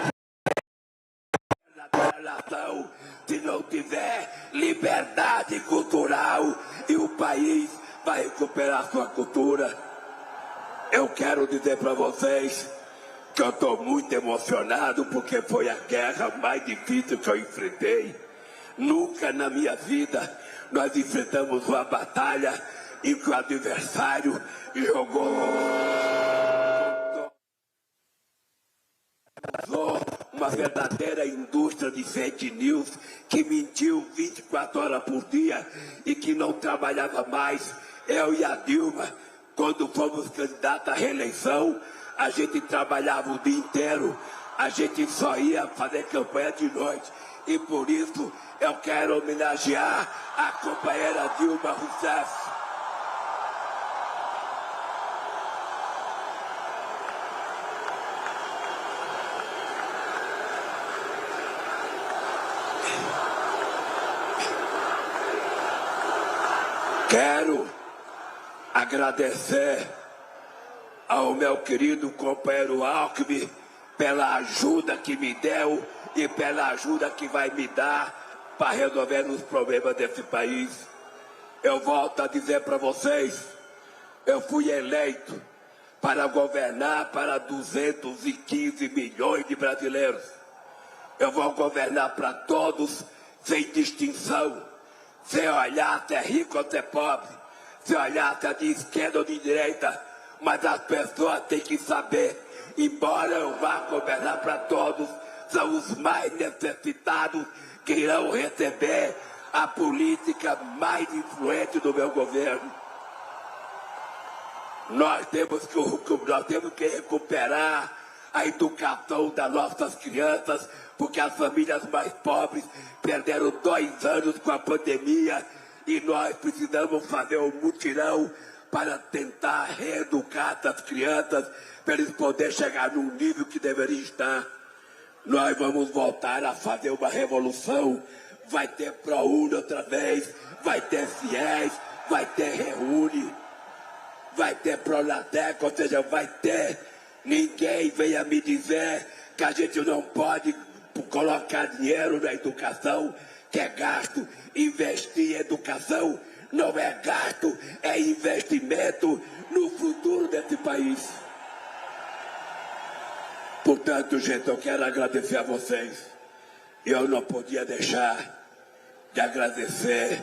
nação, se não tiver liberdade cultural, e o país vai recuperar sua cultura. Eu quero dizer para vocês que eu estou muito emocionado, porque foi a guerra mais difícil que eu enfrentei. Nunca na minha vida nós enfrentamos uma batalha em que o adversário jogou uma verdadeira indústria de fake news, que mentiu 24 horas por dia e que não trabalhava mais. Eu e a Dilma, quando fomos candidatos à reeleição, a gente trabalhava o dia inteiro, a gente só ia fazer campanha de noite. E por isso eu quero homenagear a companheira Dilma Rousseff. Quero agradecer ao meu querido companheiro Alckmin pela ajuda que me deu e pela ajuda que vai me dar para resolver os problemas desse país. Eu volto a dizer para vocês, eu fui eleito para governar para 215 milhões de brasileiros. Eu vou governar para todos, sem distinção, sem olhar se é rico ou se é pobre, sem olhar se é de esquerda ou de direita, mas as pessoas têm que saber, embora eu vá governar para todos, são os mais necessitados que irão receber a política mais influente do meu governo. Nós temos que recuperar a educação das nossas crianças, porque as famílias mais pobres perderam 2 anos com a pandemia e nós precisamos fazer um mutirão para tentar reeducar essas crianças, para eles poderem chegar num nível que deveriam estar. Nós vamos voltar a fazer uma revolução, vai ter ProUni outra vez, vai ter FIES, vai ter Reúne, vai ter Pronatec, ou seja, vai ter. Ninguém venha me dizer que a gente não pode colocar dinheiro na educação, que é gasto. Investir em educação não é gasto, é investimento no futuro desse país. Portanto, gente, eu quero agradecer a vocês. Eu não podia deixar de agradecer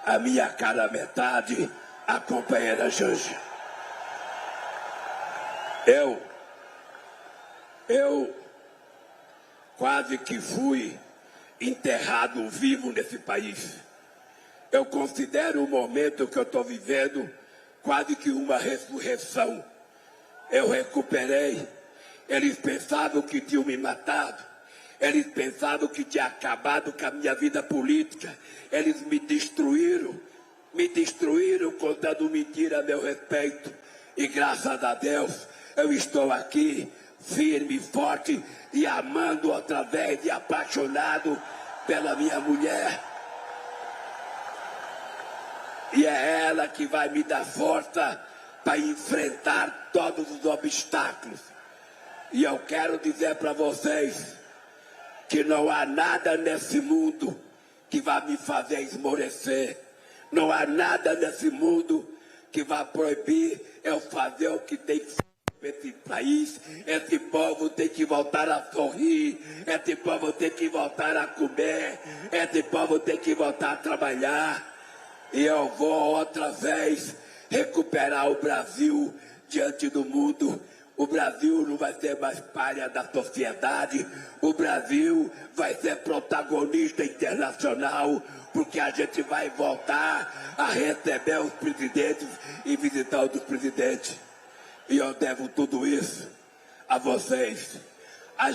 a minha cara metade, a companheira Janja. Eu quase que fui enterrado vivo nesse país. Eu considero o momento que eu estou vivendo quase que uma ressurreição. Eu recuperei. Eles pensavam que tinham me matado. Eles pensavam que tinha acabado com a minha vida política. Eles me destruíram contando mentira a meu respeito. E graças a Deus, eu estou aqui, firme, forte e amando outra vez e apaixonado pela minha mulher. E é ela que vai me dar força para enfrentar todos os obstáculos. E eu quero dizer para vocês que não há nada nesse mundo que vai me fazer esmorecer. Não há nada nesse mundo que vai proibir eu fazer o que tem que fazer. Esse país, esse povo tem que voltar a sorrir, esse povo tem que voltar a comer, esse povo tem que voltar a trabalhar. E eu vou outra vez recuperar o Brasil diante do mundo. O Brasil não vai ser mais pária da sociedade, o Brasil vai ser protagonista internacional, porque a gente vai voltar a receber os presidentes e visitar os presidentes. E eu devo tudo isso a vocês, a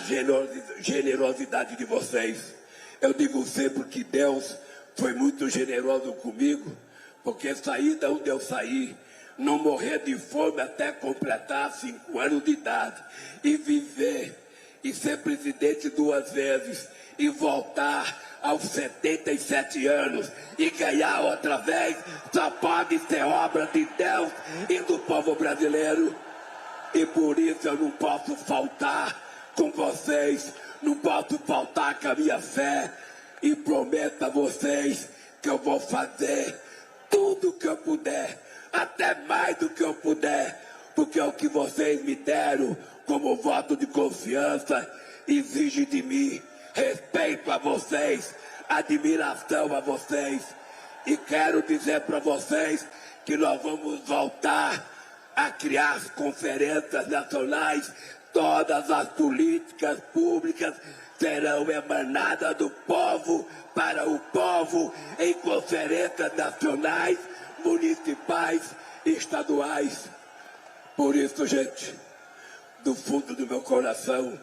generosidade de vocês. Eu digo sempre que Deus foi muito generoso comigo, porque saí de onde eu saí, não morrer de fome até completar 5 anos de idade, e viver, e ser presidente 2 vezes, e voltar aos 77 anos, e ganhar outra vez, só pode ser obra de Deus e do povo brasileiro. E por isso eu não posso faltar com vocês, não posso faltar com a minha fé, e prometo a vocês que eu vou fazer tudo o que eu puder, até mais do que eu puder, porque o que vocês me deram como voto de confiança exige de mim respeito a vocês, admiração a vocês. E quero dizer para vocês que nós vamos voltar a criar as conferências nacionais. Todas as políticas públicas serão emanadas do povo para o povo, em conferências nacionais, municipais e estaduais. Por isso, gente, do fundo do meu coração,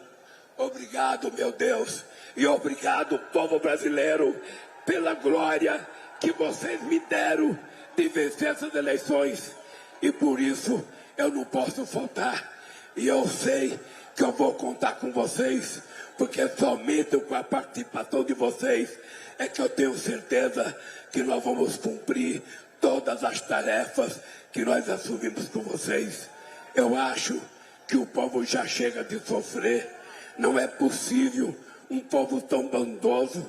obrigado, meu Deus, e obrigado, povo brasileiro, pela glória que vocês me deram de vencer essas eleições. E por isso eu não posso faltar. E eu sei que eu vou contar com vocês, porque somente com a participação de vocês é que eu tenho certeza que nós vamos cumprir todas as tarefas que nós assumimos com vocês. Eu acho que o povo já chega de sofrer. Não é possível um povo tão bondoso,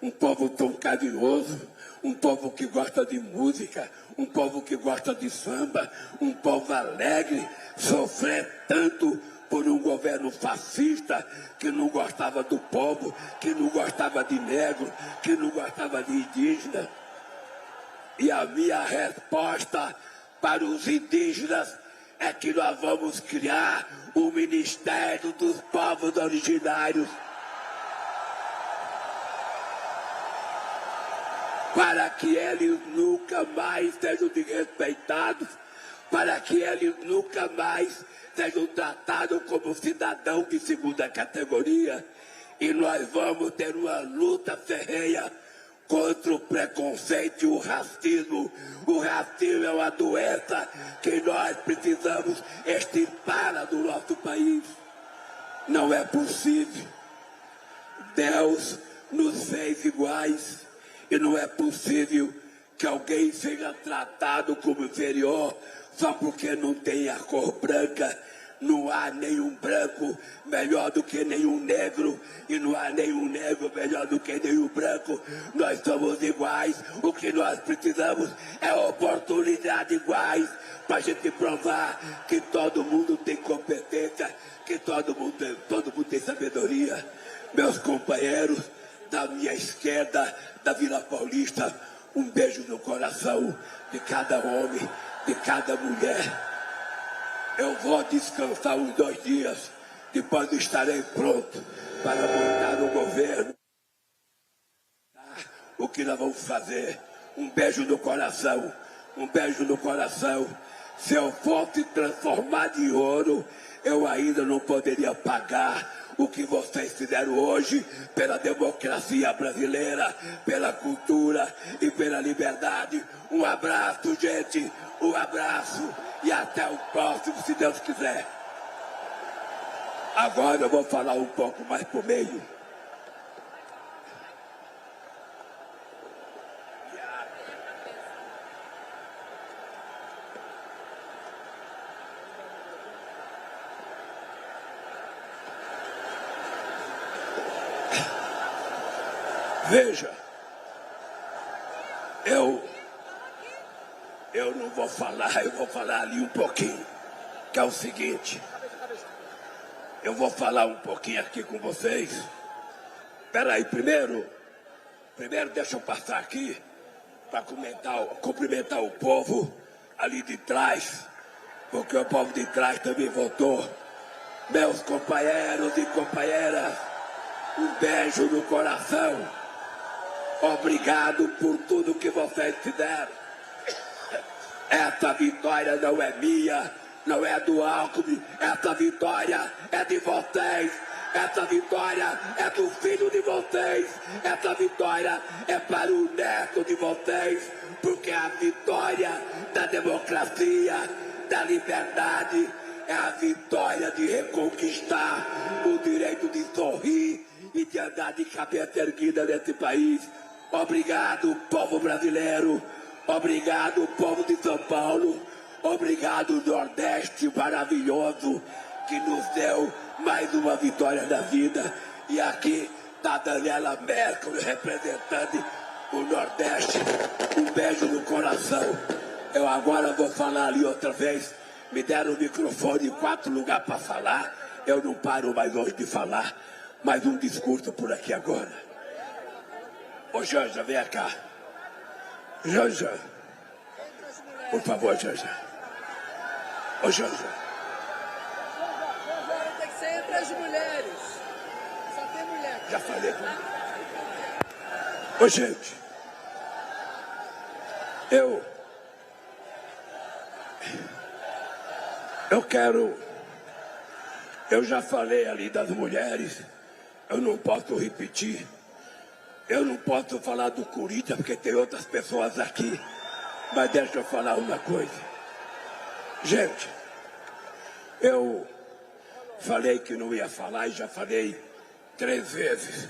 um povo tão carinhoso, um povo que gosta de música, um povo que gosta de samba, um povo alegre, sofrer tanto por um governo fascista que não gostava do povo, que não gostava de negro, que não gostava de indígena. E a minha resposta para os indígenas é que nós vamos criar o Ministério dos Povos Originários para que eles nunca mais sejam desrespeitados, para que eles nunca mais sejam tratados como cidadão de segunda categoria. E nós vamos ter uma luta ferrenha contra o preconceito e o racismo. O racismo é uma doença que nós precisamos extirpar do nosso país. Não é possível. Deus nos fez iguais e não é possível que alguém seja tratado como inferior só porque não tem a cor branca. Não há nenhum branco melhor do que nenhum negro, e não há nenhum negro melhor do que nenhum branco. Nós somos iguais. O que nós precisamos é oportunidades iguais para a gente provar que todo mundo tem competência, que todo mundo tem sabedoria. Meus companheiros da minha esquerda, da Vila Paulista, um beijo no coração de cada homem, de cada mulher. Eu vou descansar uns 2 dias, depois estarei pronto para montar o governo. O que nós vamos fazer? Um beijo no coração, um beijo no coração. Se eu fosse transformar de ouro, eu ainda não poderia pagar o que vocês fizeram hoje pela democracia brasileira, pela cultura e pela liberdade. Um abraço, gente, um abraço e até o próximo, se Deus quiser. Agora eu vou falar um pouco mais pro meio. Veja, eu não vou falar, eu vou falar ali um pouquinho, que é o seguinte, eu vou falar um pouquinho aqui com vocês. Espera aí, primeiro deixa eu passar aqui para cumprimentar o povo ali de trás, porque o povo de trás também votou. Meus companheiros e companheiras, um beijo no coração. Obrigado por tudo que vocês fizeram. Essa vitória não é minha, não é do Alckmin. Essa vitória é de vocês. Essa vitória é do filho de vocês. Essa vitória é para o neto de vocês. Porque a vitória da democracia, da liberdade, é a vitória de reconquistar o direito de sorrir e de andar de cabeça erguida nesse país. Obrigado, povo brasileiro. Obrigado, povo de São Paulo. Obrigado, Nordeste maravilhoso, que nos deu mais uma vitória na vida. E aqui está a Daniela Merkel, representando o Nordeste. Um beijo no coração. Eu agora vou falar ali outra vez. Me deram o microfone em 4 lugares para falar. Eu não paro mais hoje de falar. Mais um discurso por aqui agora. Ô Janja, vem cá. Janja. Por favor, Janja. Ô Janja. Tem que ser entre as mulheres. Só tem mulher. Já falei com... Ô gente. Eu já falei ali das mulheres. Eu não posso repetir. Eu não posso falar do Corinthians, porque tem outras pessoas aqui. Mas deixa eu falar uma coisa. Gente, eu falei que não ia falar e já falei 3 vezes.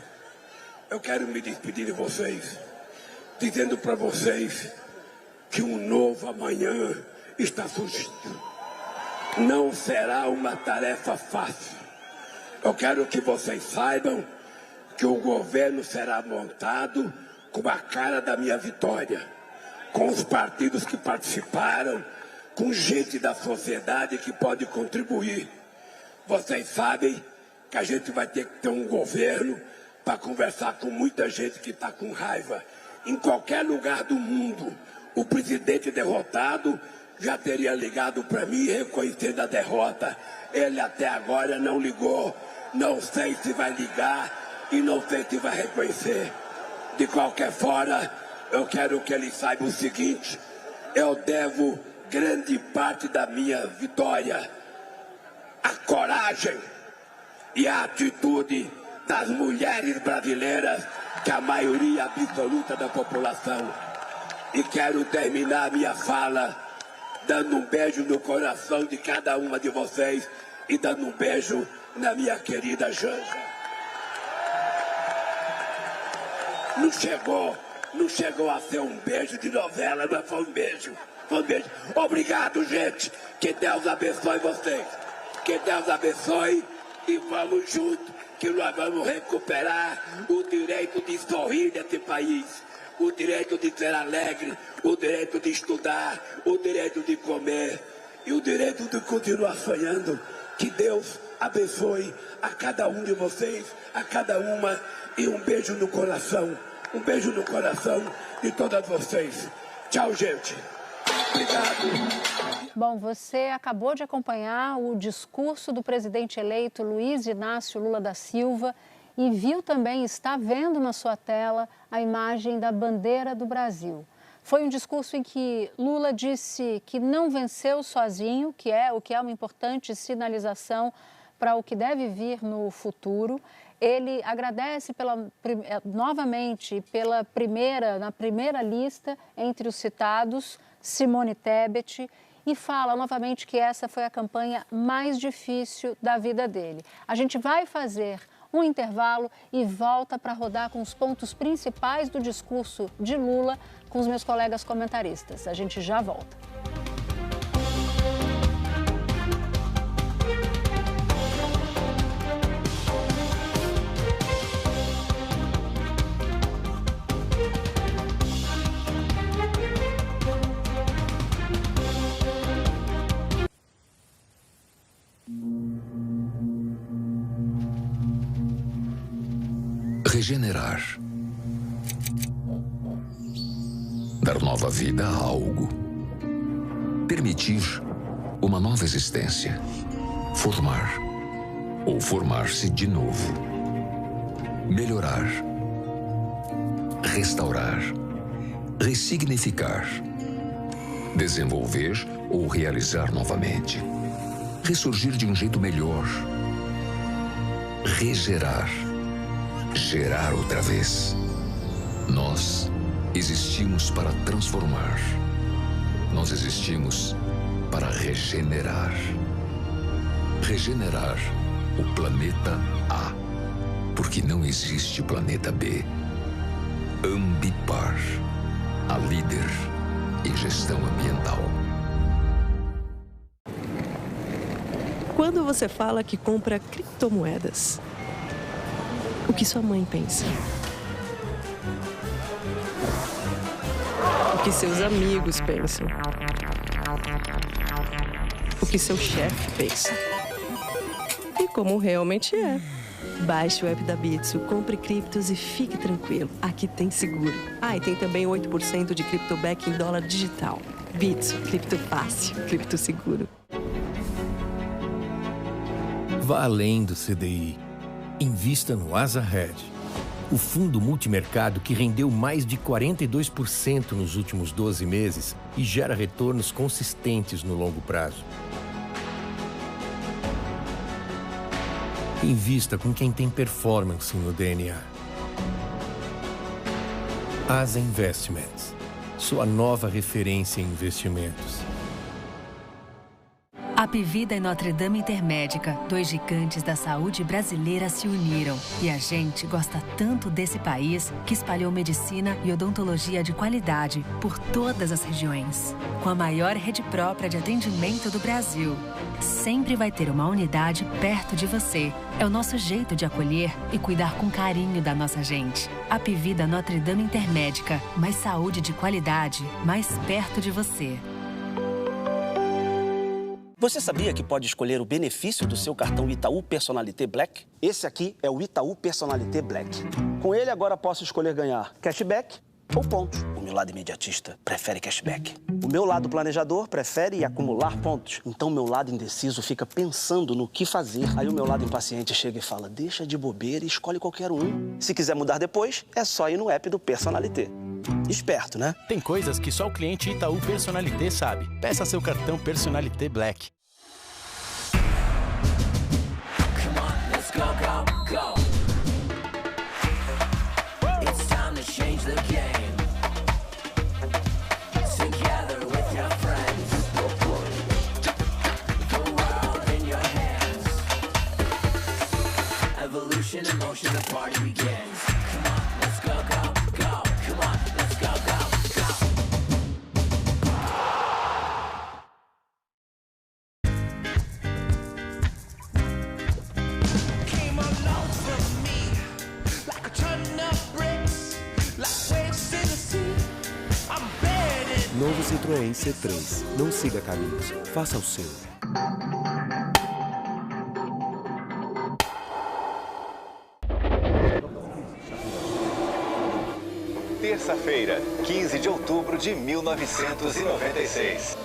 Eu quero me despedir de vocês, dizendo para vocês que um novo amanhã está surgindo. Não será uma tarefa fácil. Eu quero que vocês saibam que o governo será montado com a cara da minha vitória, com os partidos que participaram, com gente da sociedade que pode contribuir. Vocês sabem que a gente vai ter que ter um governo para conversar com muita gente que está com raiva. Em qualquer lugar do mundo, o presidente derrotado já teria ligado para mim reconhecendo a derrota. Ele até agora não ligou, não sei se vai ligar e não sei se vai reconhecer. De qualquer forma, eu quero que ele saiba o seguinte: eu devo grande parte da minha vitória à coragem e à atitude das mulheres brasileiras, que é a maioria absoluta da população. E quero terminar minha fala dando um beijo no coração de cada uma de vocês e dando um beijo na minha querida Janja. Não chegou a ser um beijo de novela, mas foi um beijo. Foi um beijo. Obrigado, gente. Que Deus abençoe vocês. Que Deus abençoe e vamos juntos, que nós vamos recuperar o direito de sorrir nesse país, o direito de ser alegre, o direito de estudar, o direito de comer e o direito de continuar sonhando. Que Deus abençoe a cada um de vocês, a cada uma, e um beijo no coração de todas vocês. Tchau, gente. Obrigado. Bom, você acabou de acompanhar o discurso do presidente eleito Luiz Inácio Lula da Silva e viu também, está vendo na sua tela, a imagem da bandeira do Brasil. Foi um discurso em que Lula disse que não venceu sozinho, que é uma importante sinalização para o que deve vir no futuro. Ele agradece novamente na primeira lista entre os citados, Simone Tebet, e fala novamente que essa foi a campanha mais difícil da vida dele. A gente vai fazer um intervalo e volta para rodar com os pontos principais do discurso de Lula com os meus colegas comentaristas. A gente já volta. Regenerar. Dar nova vida a algo. Permitir uma nova existência. Formar ou formar-se de novo. Melhorar. Restaurar. Ressignificar. Desenvolver ou realizar novamente. Ressurgir de um jeito melhor. Regerar. Gerar outra vez. Nós existimos para transformar. Nós existimos para regenerar. Regenerar o planeta A, porque não existe planeta B. Ambipar, a líder em gestão ambiental. Quando você fala que compra criptomoedas, o que sua mãe pensa? O que seus amigos pensam? O que seu chefe pensa? E como realmente é. Baixe o app da Bitso, compre criptos e fique tranquilo. Aqui tem seguro. E tem também 8% de criptoback em dólar digital. Bitso, cripto fácil, cripto seguro. Vá além do CDI. Invista no Asa Hedge, o fundo multimercado que rendeu mais de 42% nos últimos 12 meses e gera retornos consistentes no longo prazo. Invista com quem tem performance no DNA. Asa Investments, sua nova referência em investimentos. A Apivida e Notre Dame Intermédica, 2 gigantes da saúde brasileira, se uniram. E a gente gosta tanto desse país que espalhou medicina e odontologia de qualidade por todas as regiões. Com a maior rede própria de atendimento do Brasil. sempre vai ter uma unidade perto de você. É o nosso jeito de acolher e cuidar com carinho da nossa gente. Apivida Notre Dame Intermédica. Mais saúde de qualidade, mais perto de você. Você sabia que pode escolher o benefício do seu cartão Itaú Personalité Black? Esse aqui é o Itaú Personalité Black. Com ele, agora posso escolher ganhar cashback ou pontos. O meu lado imediatista prefere cashback. O meu lado planejador prefere acumular pontos. Então, meu lado indeciso fica pensando no que fazer. Aí o meu lado impaciente chega e fala, deixa de bobeira e escolhe qualquer um. Se quiser mudar depois, é só ir no app do Personalité. Esperto, né? Tem coisas que só o cliente Itaú Personalité sabe. Peça seu cartão Personalité Black. Come on, let's go, go, go. It's time to change the game. Together with your friends. The world in your hands. Evolution in motion, the party begins. Come on, let's go, go, go. Come on, let's go, go, Came along for me like a ton of bricks, like waves in the sea. I'm bedded. Novo Citroën C3. Não siga caminhos. Faça o seu. Terça-feira, 15 de outubro de 1996.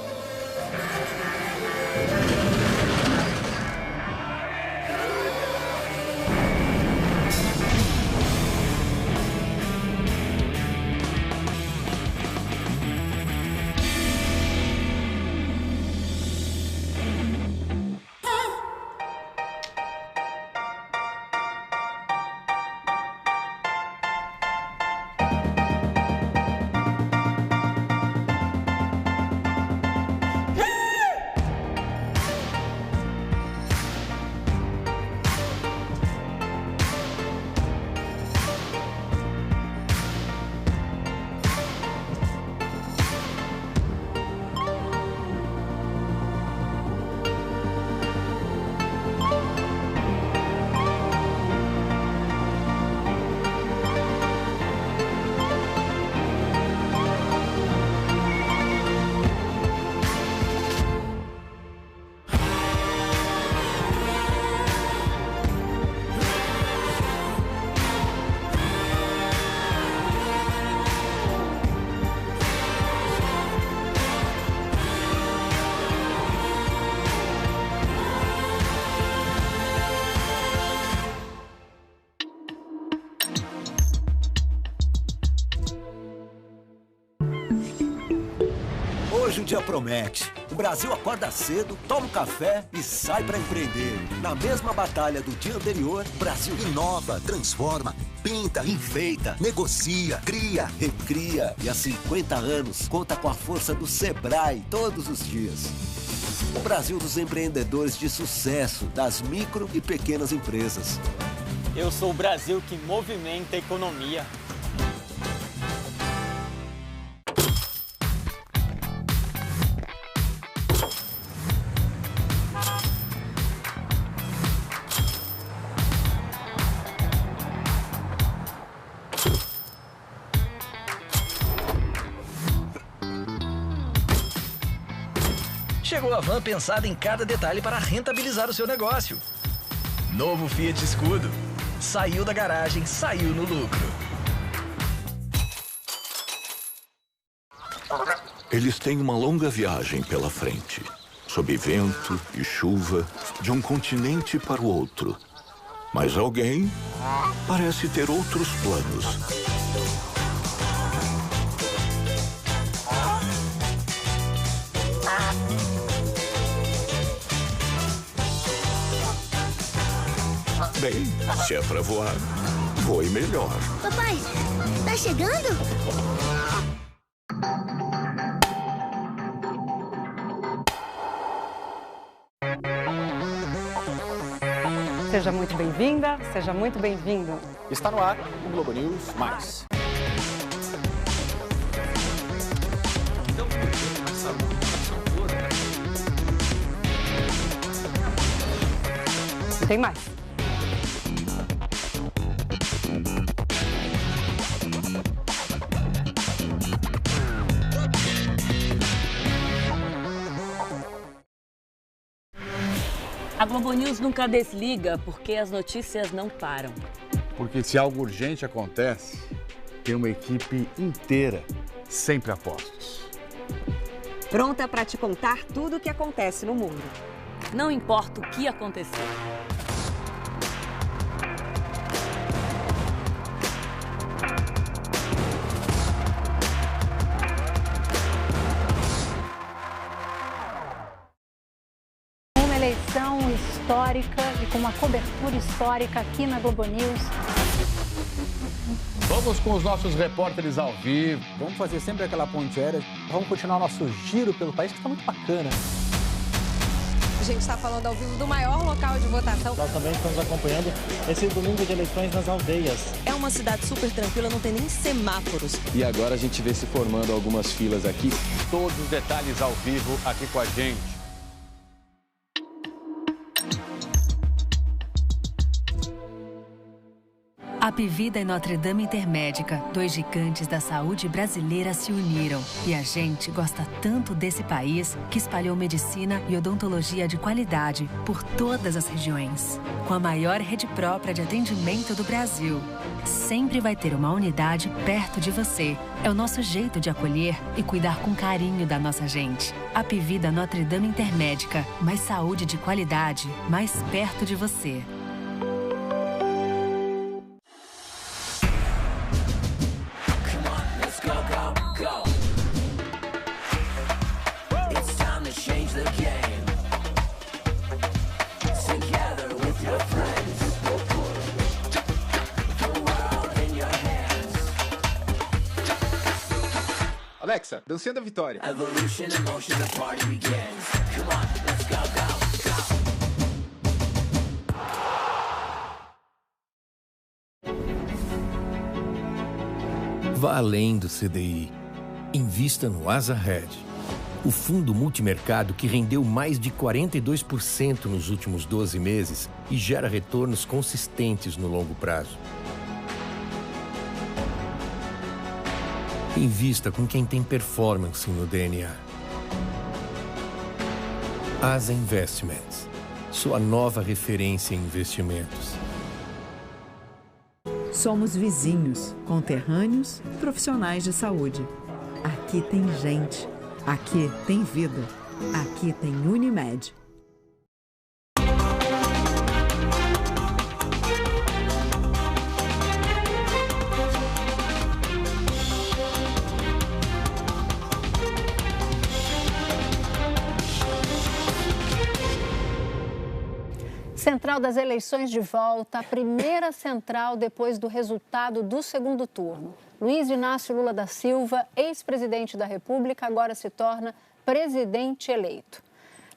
Hoje o dia promete. O Brasil acorda cedo, toma um café e sai para empreender. Na mesma batalha do dia anterior, o Brasil inova, transforma, pinta, enfeita, negocia, cria, recria. E há 50 anos conta com a força do Sebrae todos os dias. O Brasil dos empreendedores de sucesso, das micro e pequenas empresas. Eu sou o Brasil que movimenta a economia. Chegou a van pensada em cada detalhe para rentabilizar o seu negócio. Novo Fiat Scudo. Saiu da garagem, saiu no lucro. Eles têm uma longa viagem pela frente, sob vento e chuva, de um continente para o outro. Mas alguém parece ter outros planos. Bem, se é pra voar, voe melhor. Papai, tá chegando? Seja muito bem-vinda, seja muito bem-vindo. Está no ar o Globo News Mais. Tem mais. A Globo News nunca desliga porque as notícias não param. Porque se algo urgente acontece, tem uma equipe inteira, sempre a postos. Pronta para te contar tudo o que acontece no mundo. Não importa o que acontecer. Eleição histórica e com uma cobertura histórica aqui na Globo News. Vamos com os nossos repórteres ao vivo. Vamos fazer sempre aquela ponte aérea. Vamos continuar nosso giro pelo país, que está muito bacana. A gente está falando ao vivo do maior local de votação. Nós também estamos acompanhando esse domingo de eleições nas aldeias. É uma cidade super tranquila, não tem nem semáforos. E agora a gente vê se formando algumas filas aqui. Todos os detalhes ao vivo aqui com a gente. Apivida e Notre Dame Intermédica, 2 gigantes da saúde brasileira se uniram. E a gente gosta tanto desse país que espalhou medicina e odontologia de qualidade por todas as regiões. Com a maior rede própria de atendimento do Brasil. Sempre vai ter uma unidade perto de você. É o nosso jeito de acolher e cuidar com carinho da nossa gente. Apivida Notre Dame Intermédica, mais saúde de qualidade, mais perto de você. Alexa, dancinha da vitória. Evolution, emotion, the party begins. Come on, let's go, go, go. Vá além do CDI. Invista no Asa Red, o fundo multimercado que rendeu mais de 42% nos últimos 12 meses e gera retornos consistentes no longo prazo. Invista com quem tem performance no DNA. Asa Investments, sua nova referência em investimentos. Somos vizinhos, conterrâneos e profissionais de saúde. Aqui tem gente. Aqui tem vida. Aqui tem Unimed. Central das eleições de volta, a primeira central depois do resultado do segundo turno. Luiz Inácio Lula da Silva, ex-presidente da República, agora se torna presidente eleito.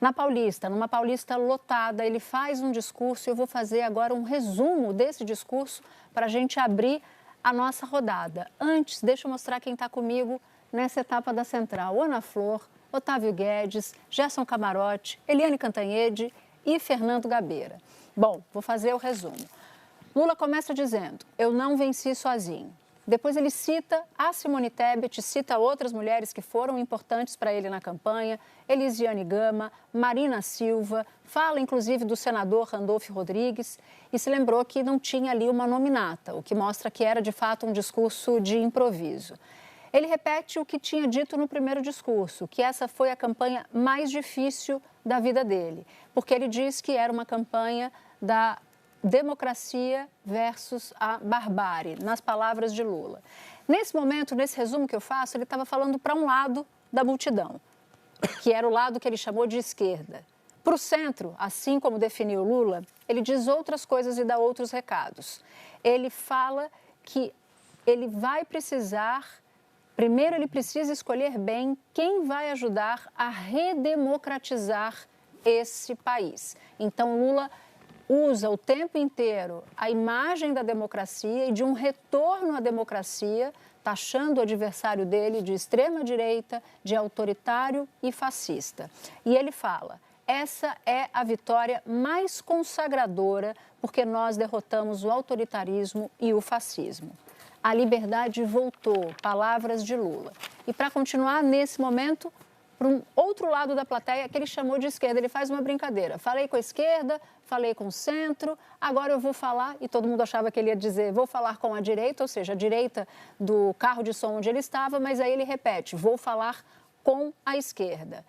Na Paulista, numa Paulista lotada, ele faz um discurso e eu vou fazer agora um resumo desse discurso para a gente abrir a nossa rodada. Antes, deixa eu mostrar quem está comigo nessa etapa da central. Ana Flor, Otávio Guedes, Gerson Camarote, Eliane Cantanhede e Fernando Gabeira. Bom, vou fazer o resumo. Lula começa dizendo, eu não venci sozinho. Depois ele cita a Simone Tebet, cita outras mulheres que foram importantes para ele na campanha, Elisiane Gama, Marina Silva, fala inclusive do senador Randolph Rodrigues e se lembrou que não tinha ali uma nominata, o que mostra que era de fato um discurso de improviso. Ele repete o que tinha dito no primeiro discurso, que essa foi a campanha mais difícil da vida dele, porque ele diz que era uma campanha da democracia versus a barbárie, nas palavras de Lula. Nesse momento, nesse resumo que eu faço, ele estava falando para um lado da multidão, que era o lado que ele chamou de esquerda. Para o centro, assim como definiu Lula, ele diz outras coisas e dá outros recados. Ele fala que ele vai precisar... Primeiro, ele precisa escolher bem quem vai ajudar a redemocratizar esse país. Então, Lula usa o tempo inteiro a imagem da democracia e de um retorno à democracia, taxando o adversário dele de extrema-direita, de autoritário e fascista. E ele fala, essa é a vitória mais consagradora, porque nós derrotamos o autoritarismo e o fascismo. A liberdade voltou, palavras de Lula. E para continuar nesse momento, para um outro lado da plateia, que ele chamou de esquerda, ele faz uma brincadeira. Falei com a esquerda, falei com o centro, agora eu vou falar, e todo mundo achava que ele ia dizer, vou falar com a direita, ou seja, a direita do carro de som onde ele estava, mas aí ele repete, vou falar com a esquerda.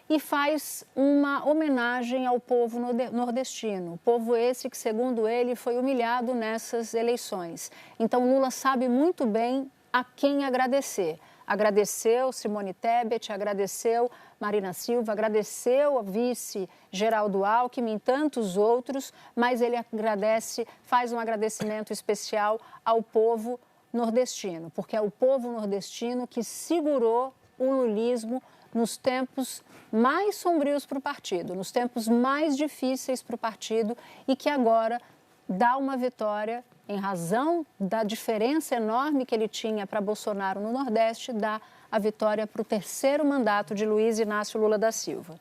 E faz uma homenagem ao povo nordestino, povo esse que, segundo ele, foi humilhado nessas eleições. Então, Lula sabe muito bem a quem agradecer. Agradeceu Simone Tebet, agradeceu Marina Silva, agradeceu a vice Geraldo Alckmin, tantos outros, mas ele agradece, faz um agradecimento especial ao povo nordestino, porque é o povo nordestino que segurou o lulismo nos tempos mais sombrios para o partido, nos tempos mais difíceis para o partido e que agora dá uma vitória em razão da diferença enorme que ele tinha para Bolsonaro no Nordeste, dá a vitória para o terceiro mandato de Luiz Inácio Lula da Silva.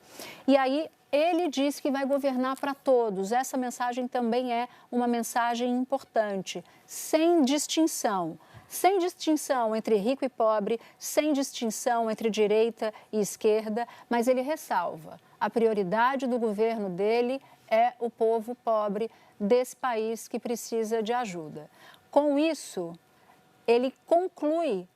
E aí ele diz que vai governar para todos. Essa mensagem também é uma mensagem importante, sem distinção. Sem distinção entre rico e pobre, sem distinção entre direita e esquerda, mas ele ressalva, a prioridade do governo dele é o povo pobre desse país que precisa de ajuda. Com isso, ele conclui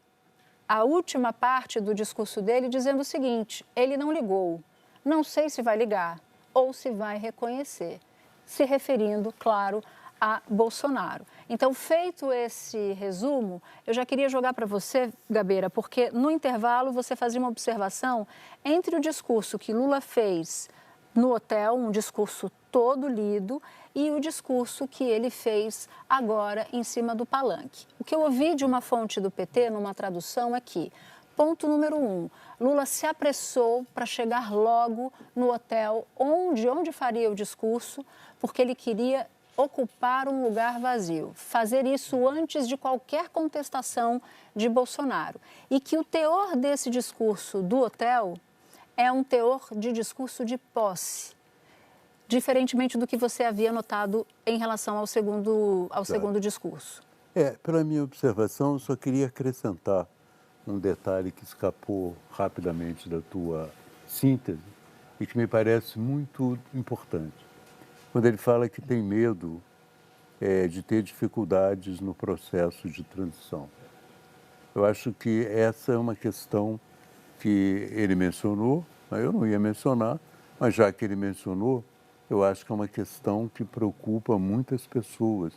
a última parte do discurso dele dizendo o seguinte, ele não ligou, não sei se vai ligar ou se vai reconhecer, se referindo, claro, a Bolsonaro. Então, feito esse resumo, eu já queria jogar para você, Gabeira, porque no intervalo você fazia uma observação entre o discurso que Lula fez no hotel, um discurso todo lido, e o discurso que ele fez agora em cima do palanque. O que eu ouvi de uma fonte do PT, numa tradução, é que, ponto número 1, Lula se apressou para chegar logo no hotel onde faria o discurso, porque ele queria ocupar um lugar vazio, fazer isso antes de qualquer contestação de Bolsonaro. E que o teor desse discurso do hotel é um teor de discurso de posse, diferentemente do que você havia notado em relação ao segundo discurso. Pela minha observação, eu só queria acrescentar um detalhe que escapou rapidamente da tua síntese e que me parece muito importante. Quando ele fala que tem medo de ter dificuldades no processo de transição. Eu acho que essa é uma questão que ele mencionou, eu não ia mencionar, mas já que ele mencionou, eu acho que é uma questão que preocupa muitas pessoas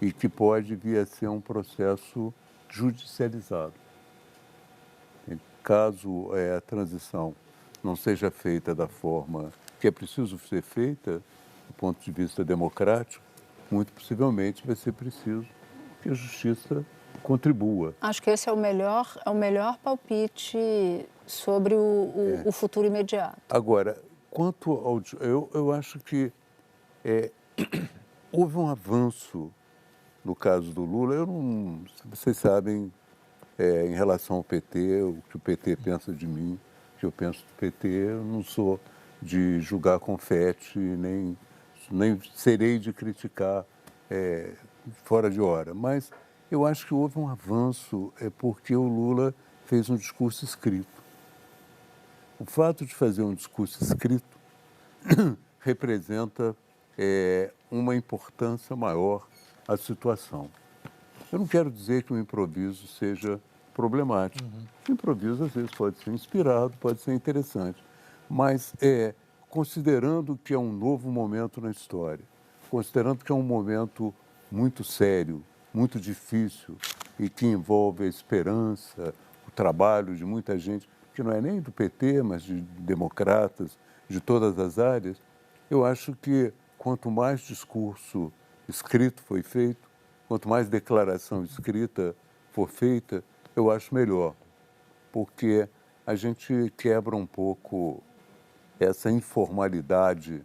e que pode vir a ser um processo judicializado. Caso a transição não seja feita da forma que é preciso ser feita, do ponto de vista democrático, muito possivelmente vai ser preciso que a justiça contribua. Acho que esse é o melhor palpite sobre o futuro imediato. Agora, quanto ao... Eu acho que houve um avanço no caso do Lula. Vocês sabem, em relação ao PT, o que o PT pensa de mim, o que eu penso do PT, eu não sou de julgar confete, nem serei de criticar fora de hora. Mas eu acho que houve um avanço porque o Lula fez um discurso escrito. O fato de fazer um discurso escrito representa uma importância maior à situação. Eu não quero dizer que o improviso seja problemático. O improviso, às vezes, pode ser inspirado, pode ser interessante. Mas, considerando que é um novo momento na história, considerando que é um momento muito sério, muito difícil e que envolve a esperança, o trabalho de muita gente, que não é nem do PT, mas de democratas, de todas as áreas, eu acho que quanto mais discurso escrito foi feito, quanto mais declaração escrita for feita, eu acho melhor, porque a gente quebra um pouco essa informalidade,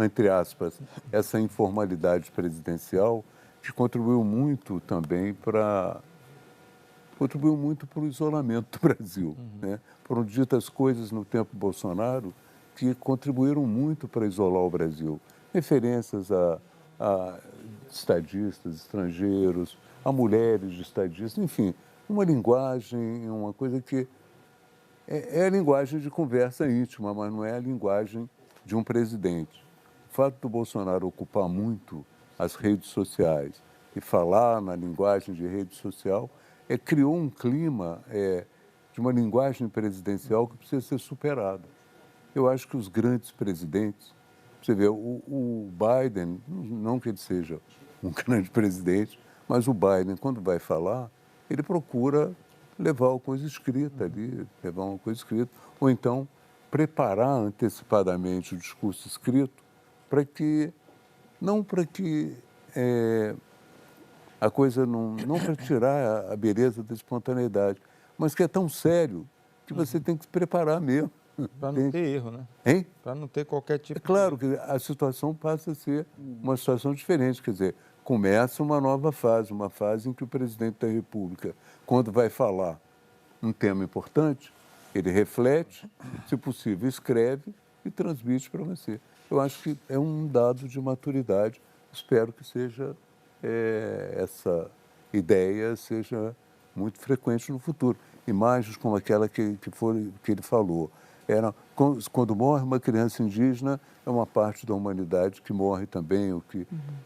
entre aspas, essa informalidade presidencial que contribuiu muito também para o isolamento do Brasil. Né? Foram ditas coisas no tempo Bolsonaro que contribuíram muito para isolar o Brasil. Referências a estadistas estrangeiros, a mulheres de estadistas, enfim, uma linguagem, uma coisa que é a linguagem de conversa íntima, mas não é a linguagem de um presidente. O fato do Bolsonaro ocupar muito as redes sociais e falar na linguagem de rede social criou um clima de uma linguagem presidencial que precisa ser superada. Eu acho que os grandes presidentes, você vê, o Biden, não que ele seja um grande presidente, mas o Biden, quando vai falar, ele procura levar uma coisa escrita ali, ou então preparar antecipadamente o discurso escrito não para que a coisa não para tirar a beleza da espontaneidade, mas que é tão sério que você tem que se preparar mesmo. Para não ter erro, né? Hein? Para não ter qualquer tipo de... É claro que a situação passa a ser uma situação diferente, quer dizer, começa uma nova fase, uma fase em que o presidente da República, quando vai falar um tema importante, ele reflete, se possível, escreve e transmite para você. Eu acho que é um dado de maturidade, espero que seja essa ideia seja muito frequente no futuro. Imagens como aquela que ele falou. Quando morre uma criança indígena, é uma parte da humanidade que morre também.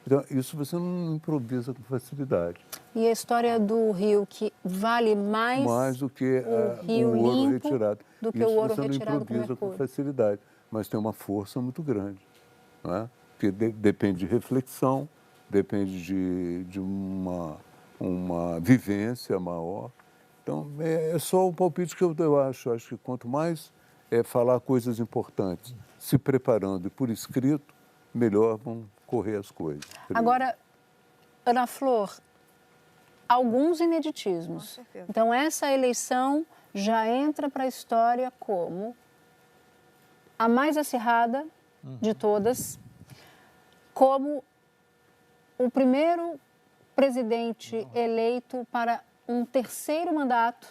Então, isso você não improvisa com facilidade. E a história do rio, que vale mais do que rio o ouro limpo retirado. do que isso o ouro você retirado não com improvisa mercúrio. com facilidade, mas tem uma força muito grande. Não é? Que depende de reflexão, depende de uma vivência maior. Então, é só o palpite que eu acho. Acho que quanto mais falar coisas importantes, se preparando e por escrito, melhor vão correr as coisas. Agora, Ana Flor, alguns ineditismos. Então, essa eleição já entra para a história como a mais acirrada de todas, como o primeiro presidente eleito para um terceiro mandato,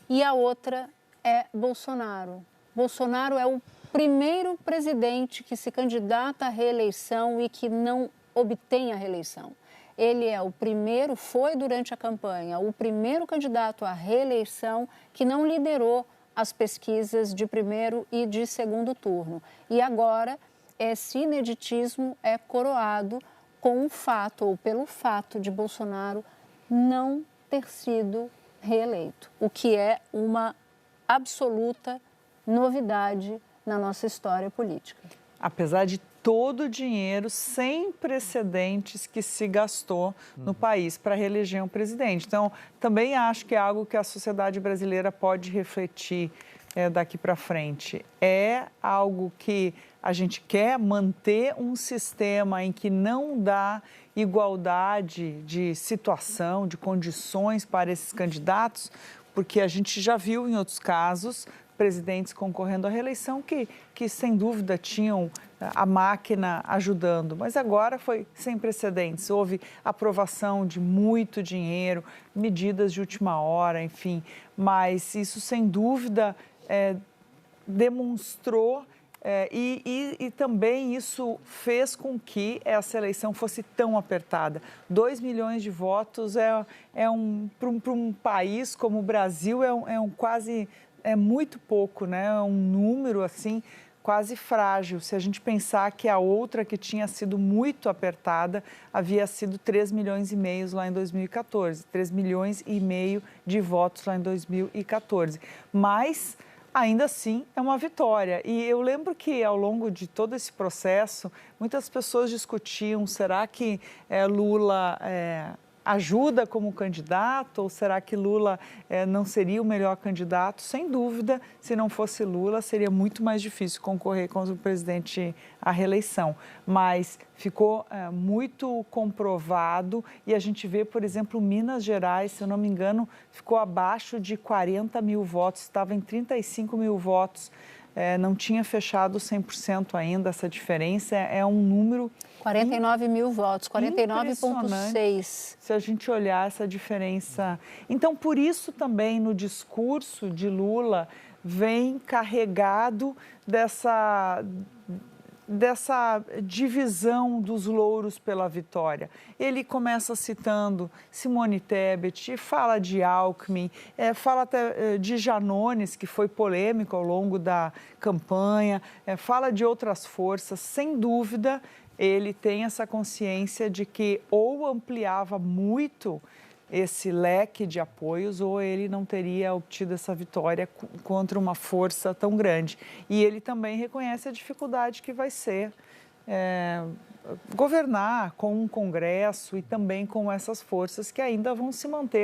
e a outra é Bolsonaro. Bolsonaro é o primeiro presidente que se candidata à reeleição e que não obtém a reeleição. Ele é o primeiro, foi durante a campanha, o primeiro candidato à reeleição que não liderou as pesquisas de primeiro e de segundo turno. E agora, esse ineditismo é coroado com o fato, ou pelo fato de Bolsonaro não ter sido reeleito, o que é uma absoluta novidade na nossa história política. Apesar de todo o dinheiro sem precedentes que se gastou no país para reeleger um presidente. Então, também acho que é algo que a sociedade brasileira pode refletir daqui para frente. É algo que a gente quer manter um sistema em que não dá igualdade de situação, de condições para esses candidatos, porque a gente já viu em outros casos presidentes concorrendo à reeleição que sem dúvida tinham a máquina ajudando, mas agora foi sem precedentes. Houve aprovação de muito dinheiro, medidas de última hora, enfim, mas isso sem dúvida demonstrou e também isso fez com que essa eleição fosse tão apertada. 2 milhões de votos para um país como o Brasil é muito pouco, né? É um número assim quase frágil. Se a gente pensar que a outra que tinha sido muito apertada havia sido 3 milhões e meio lá em 2014, 3 milhões e meio de votos lá em 2014. Mas ainda assim, é uma vitória. E eu lembro que, ao longo de todo esse processo, muitas pessoas discutiam, será que Lula ajuda como candidato ou será que Lula não seria o melhor candidato? Sem dúvida, se não fosse Lula, seria muito mais difícil concorrer com o presidente à reeleição. Mas ficou muito comprovado e a gente vê, por exemplo, Minas Gerais, se eu não me engano, ficou abaixo de 40 mil votos, estava em 35 mil votos. Não tinha fechado 100% ainda, essa diferença é um número... 49 mil votos, 49,6. Se a gente olhar essa diferença. Então, por isso também, no discurso de Lula, vem carregado dessa divisão dos louros pela vitória. Ele começa citando Simone Tebet, fala de Alckmin, fala até de Janones, que foi polêmico ao longo da campanha, fala de outras forças. Sem dúvida, ele tem essa consciência de que ou ampliava muito esse leque de apoios ou ele não teria obtido essa vitória contra uma força tão grande. E ele também reconhece a dificuldade que vai ser governar com um Congresso e também com essas forças que ainda vão se manter